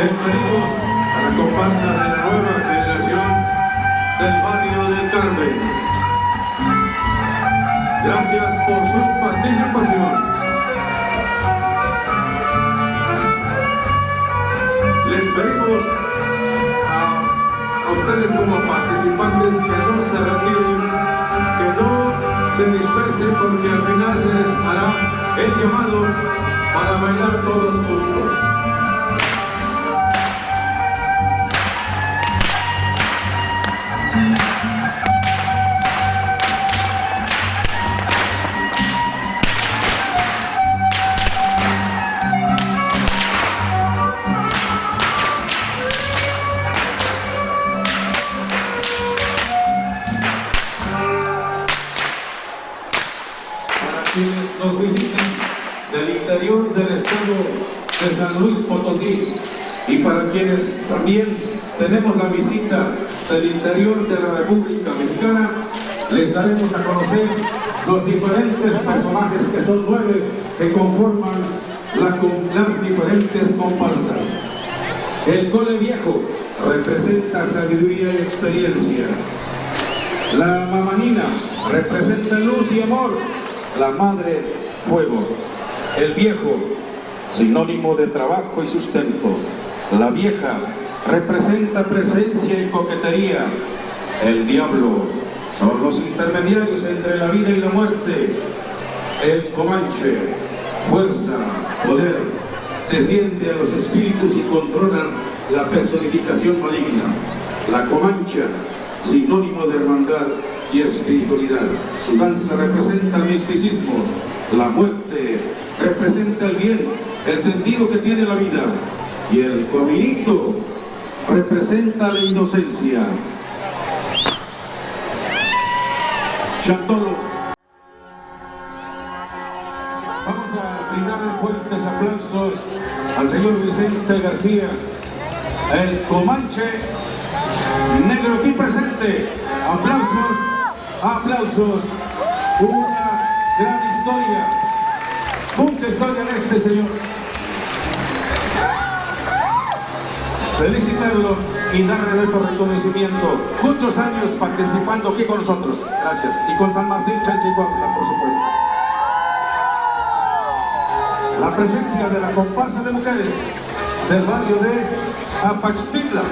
Despedimos a la comparsa de la nueva generación del barrio del Carmen. Gracias por su participación. Les pedimos a ustedes como el llamado para bailar todos juntos. Quienes nos visitan del interior del estado de San Luis Potosí y para quienes también tenemos la visita del interior de la República Mexicana, les daremos a conocer los diferentes personajes, que son 9, que conforman las diferentes comparsas. El cole viejo representa sabiduría y experiencia. La mamanina representa luz y amor. La madre, fuego. El viejo, sinónimo de trabajo y sustento. La vieja representa presencia y coquetería. El diablo son los intermediarios entre la vida y la muerte. El comanche, fuerza, poder, defiende a los espíritus y controla la personificación maligna. La comancha, sinónimo de hermandad y espiritualidad. Su danza representa el misticismo. La muerte representa el bien, el sentido que tiene la vida. Y el cominito representa la inocencia. Chantolo. Vamos a brindarle fuertes aplausos al señor Vicente García, el comanche negro aquí presente. Aplausos, aplausos. Una gran historia, mucha historia en este señor. Felicitarlo y darle nuestro reconocimiento. Muchos años participando aquí con nosotros. Gracias. Y con San Martín Chalchihuatla, por supuesto. La presencia de la comparsa de mujeres del barrio de Apachtitla.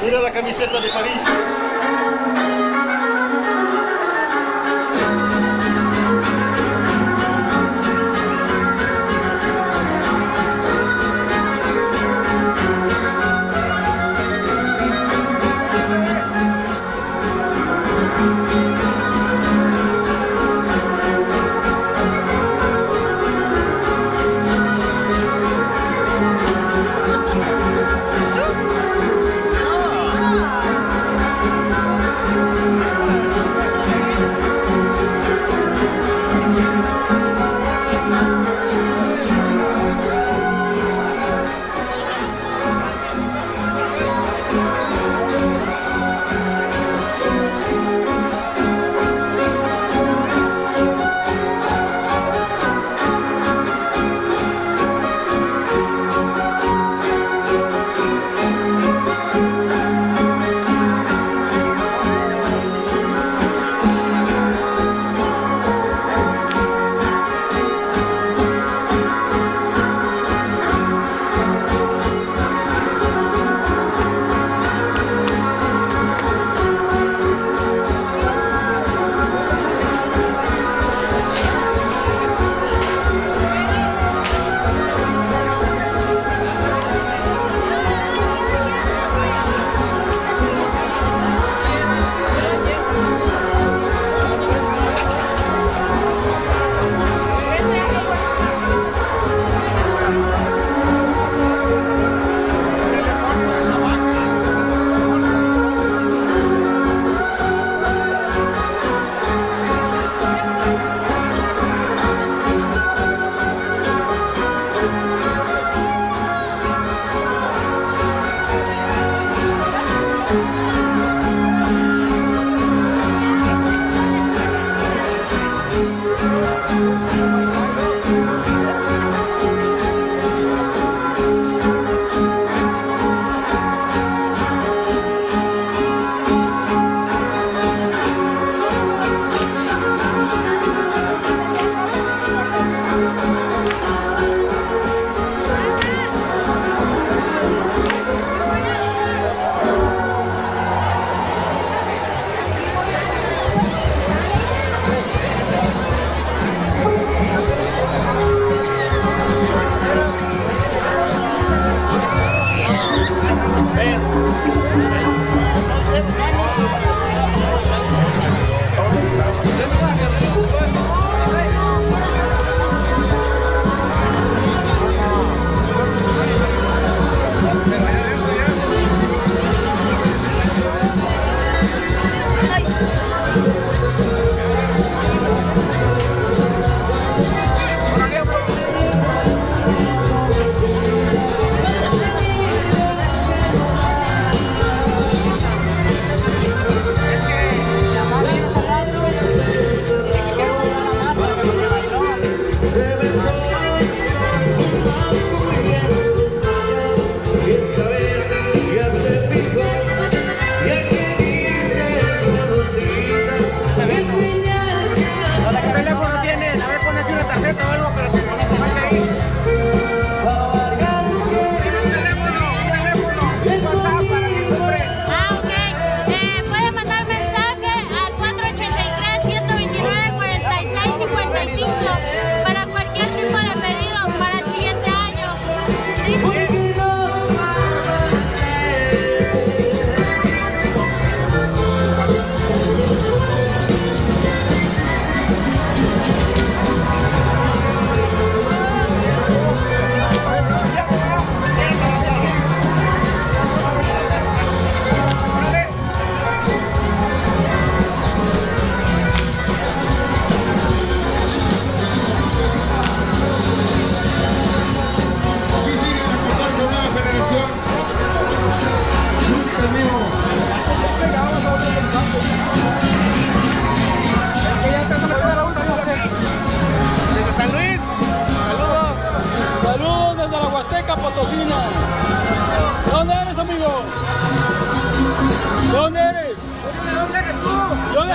Mira la camiseta de París.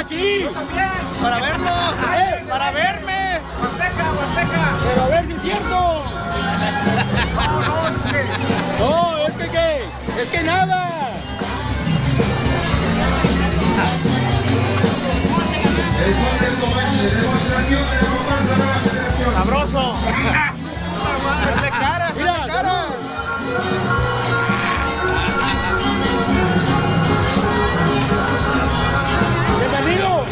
aquí. Para verlo, para verme. Huasteca. Pero a ver si es cierto. No, es que ¿qué? Es que nada. Sabroso. Hazle cara, hazle cara. Bienvenido.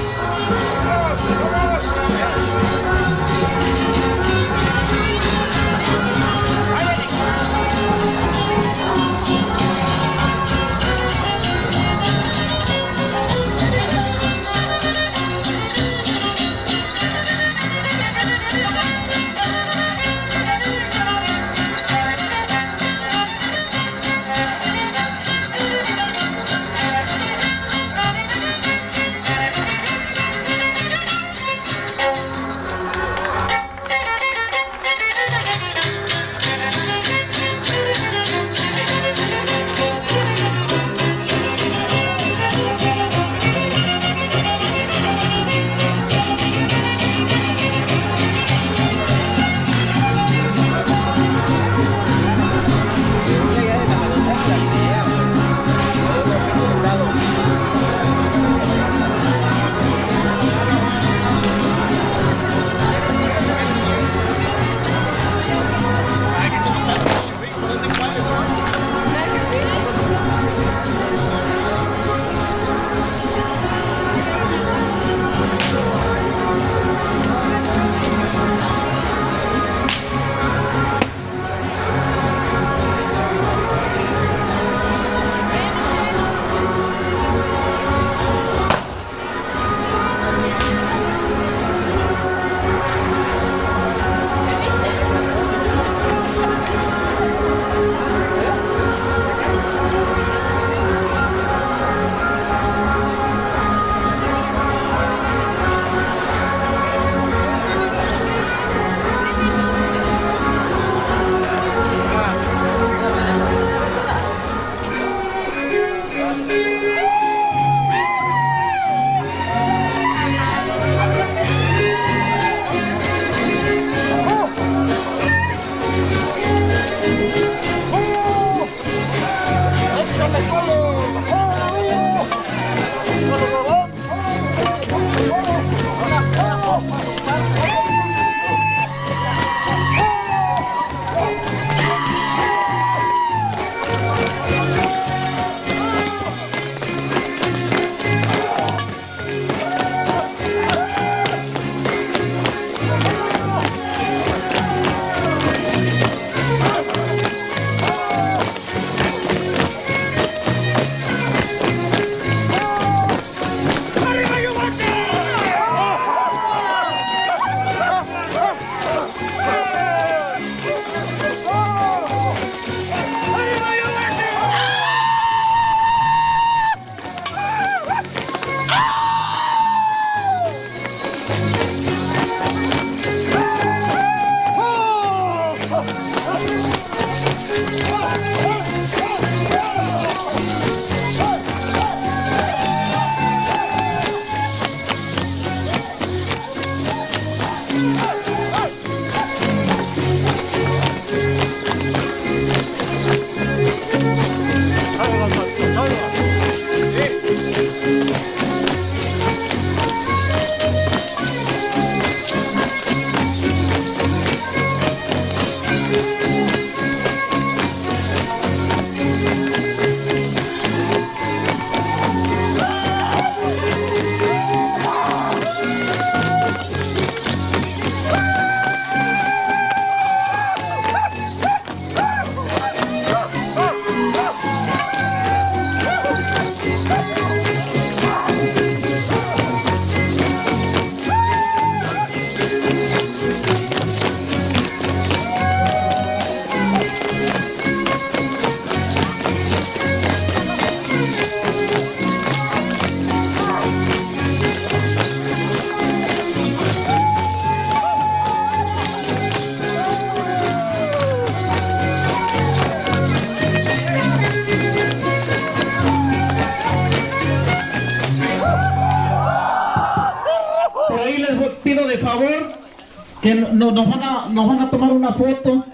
que nos van a tomar una foto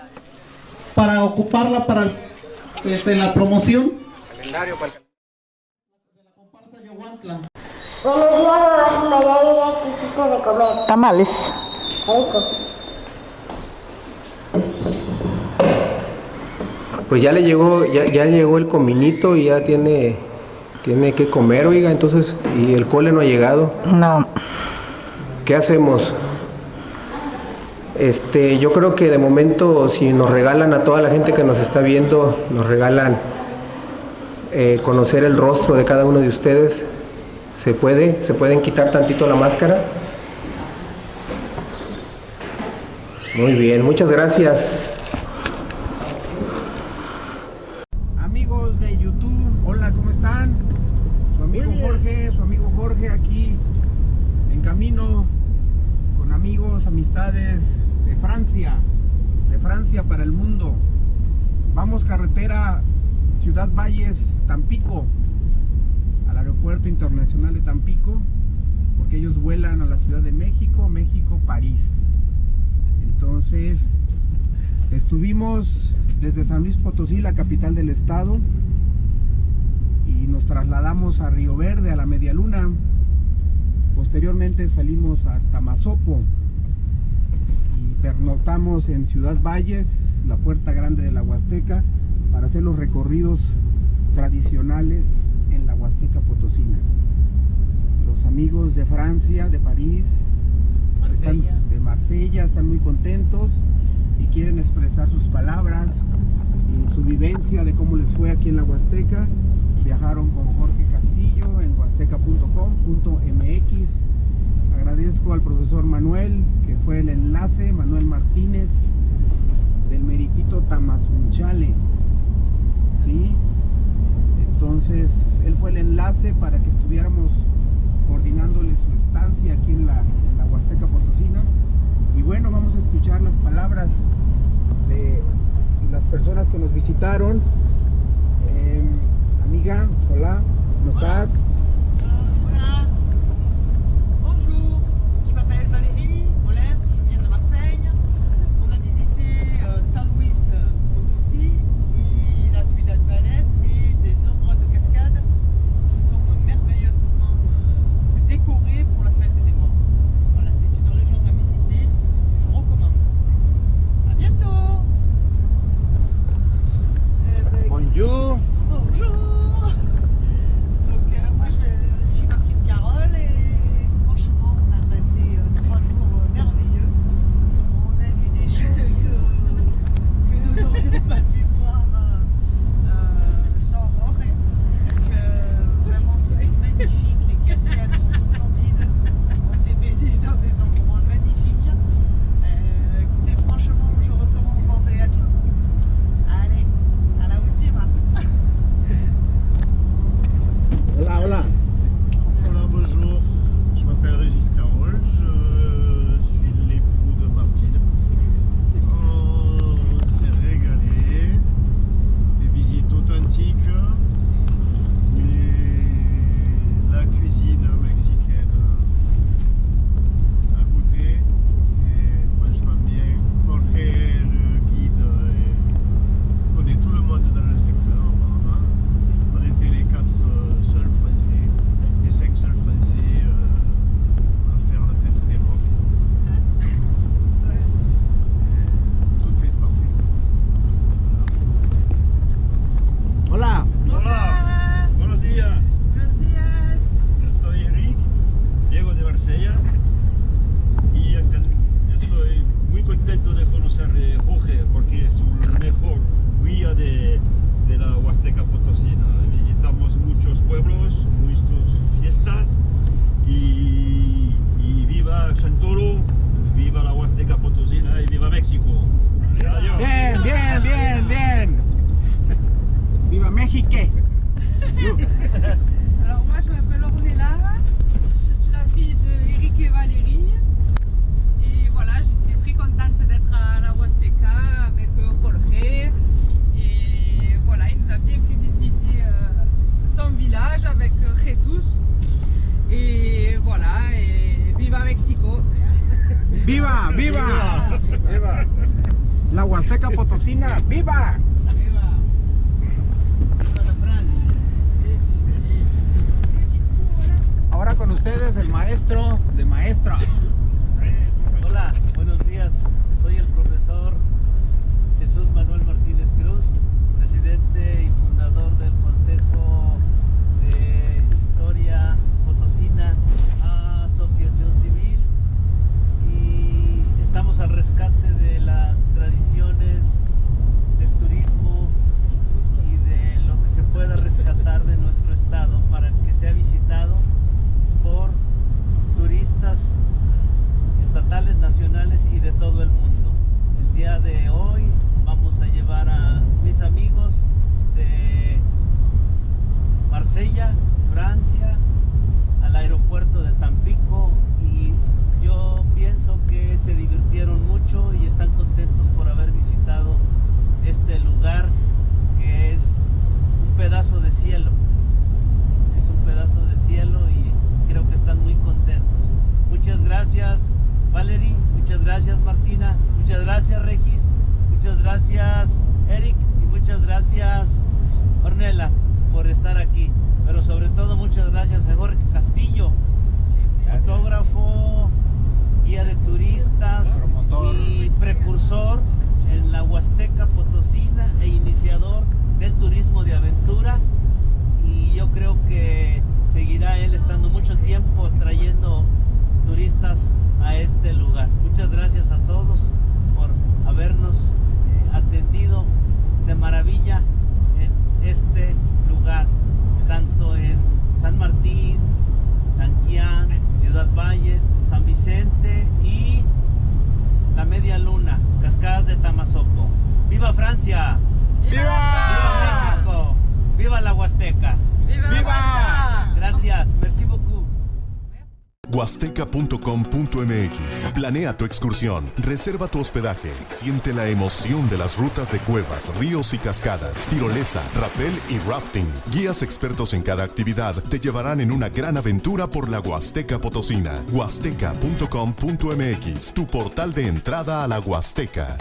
para ocuparla para la promoción. Calendario para el Buenos días, mamá. ¿Qué hiciste de comer? Tamales. Rico. Pues ya llegó el cominito y ya tiene que comer, oiga, entonces, y el cole no ha llegado. No. ¿Qué hacemos? Yo creo que de momento, si nos regalan a toda la gente que nos está viendo, nos regalan conocer el rostro de cada uno de ustedes. ¿Se pueden quitar tantito la máscara? Muy bien, muchas gracias. Amigos de YouTube, hola, ¿cómo están? Su amigo Jorge aquí en camino con amigos, amistades de Francia para el mundo. Vamos carretera Ciudad Valles, Tampico, al aeropuerto internacional de Tampico, porque ellos vuelan a la Ciudad de México, París. Entonces, estuvimos desde San Luis Potosí, la capital del estado, y nos trasladamos a Río Verde, a la Media Luna. Posteriormente salimos a Tamazopo y pernoctamos en Ciudad Valles, la puerta grande de la Huasteca, para hacer los recorridos tradicionales en la Huasteca Potosina. Los amigos de Francia, de París, de Marsella, están muy contentos y quieren expresar sus palabras y su vivencia de cómo les fue aquí en la Huasteca. Viajaron con Jorge Castillo en huasteca.com.mx. Agradezco al profesor Manuel, que fue el enlace, Manuel Martínez, del meritito Tamazunchale, ¿sí? Entonces, él fue el enlace para que estuviéramos coordinándole su estancia aquí en la Huasteca Potosina. Y bueno, vamos a escuchar las palabras de las personas que nos visitaron. Amiga, hola, ¿cómo estás? Hola. Bonjour, je m'appelle Valérie Molès, je viens de Marseille. On a visité San Luis Potosí y la Ciudad Valles et de nombreuses cascades qui sont merveilleusement décorées pour la fête des morts. Voilà, c'est une région à visiter, je recommande. À bientôt. Bonjour. Bonjour. Moi je suis Martine Carole et franchement on a passé 3 jours merveilleux. On a vu des choses que nous n'aurions pas pu voir sans Jorge. Vraiment c'était magnifique, les cascades sont splendides. On s'est baigné dans des endroits magnifiques. Écoutez, franchement je recommande Vendée à tout le monde. Allez, à la ultima. Hola, hola. Hola, bonjour. Je m'appelle Régis Carole, je suis l'époux de Martine. On s'est régalé, des visites authentiques, et la cuisine mexicaine à goûter, c'est franchement bien. Jorge, le guide, connaît tout le monde dans le secteur apparemment. On était les 4 seuls Français, les 5 seuls Français à faire la fête des morts. Tout est parfait. Hola. Hola, buenos días. Buenos días. Estoy Eric, llego de Marsella y estoy muy contento de conocer a Jorge porque es un mejor guía de la Huasteca Potosina. Visitamos muchos pueblos, muchas fiestas y viva Chantolo, viva la Huasteca Potosina y viva México. Adiós. Bien, bien, bien, bien. Viva México. Alors moi je m'appelle Ornella, je suis la fille de Eric et Valérie et voilà, j'étais très contente d'être à la Huasteca avec Jorge et voilà, il nous a bien fait visiter son village avec Jesus et voilà, et viva Mexico. ¡Viva! ¡Viva! ¡Viva! La Huasteca Potosina, ¡viva! Ahora con ustedes el maestro de maestros. Hola, buenos días. Soy el profesor Jesús Manuel Martínez Cruz, presidente y fundador del Consejo de Historia Potosina, Asociación Civil, y estamos al rescate de las tradiciones del turismo y de lo que se pueda rescatar de nuestro estado para que sea visitado por turistas estatales, nacionales y de todo el mundo. El día de hoy vamos a llevar a mis amigos de Marsella, Francia, al aeropuerto de Tampico, y yo pienso que se divirtieron mucho y están contentos por haber visitado este lugar que es un pedazo de cielo. Es un pedazo de cielo y creo que están muy contentos. Muchas gracias, Valerie, muchas gracias, Martina, muchas gracias, Regis, muchas gracias, Eric, y muchas gracias, Ornella, por estar aquí. Pero sobre todo muchas gracias a Jorge Castillo, fotógrafo, guía de turistas y precursor en la Huasteca Potosina e iniciador del turismo de aventura, y yo creo que seguirá él estando mucho tiempo trayendo turistas a este lugar. Muchas gracias a todos por habernos atendido de maravilla en este lugar, tanto en San Martín, Tanquián, Ciudad Valles, San Vicente y la Media Luna, Cascadas de Tamazopo. ¡Viva Francia! ¡Viva! ¡Viva México! ¡Viva la Huasteca! ¡Viva! Gracias, merci beaucoup. Huasteca.com.mx. Planea tu excursión, reserva tu hospedaje, siente la emoción de las rutas de cuevas, ríos y cascadas, tirolesa, rappel y rafting. Guías expertos en cada actividad te llevarán en una gran aventura por la Huasteca Potosina. Huasteca.com.mx, tu portal de entrada a la Huasteca.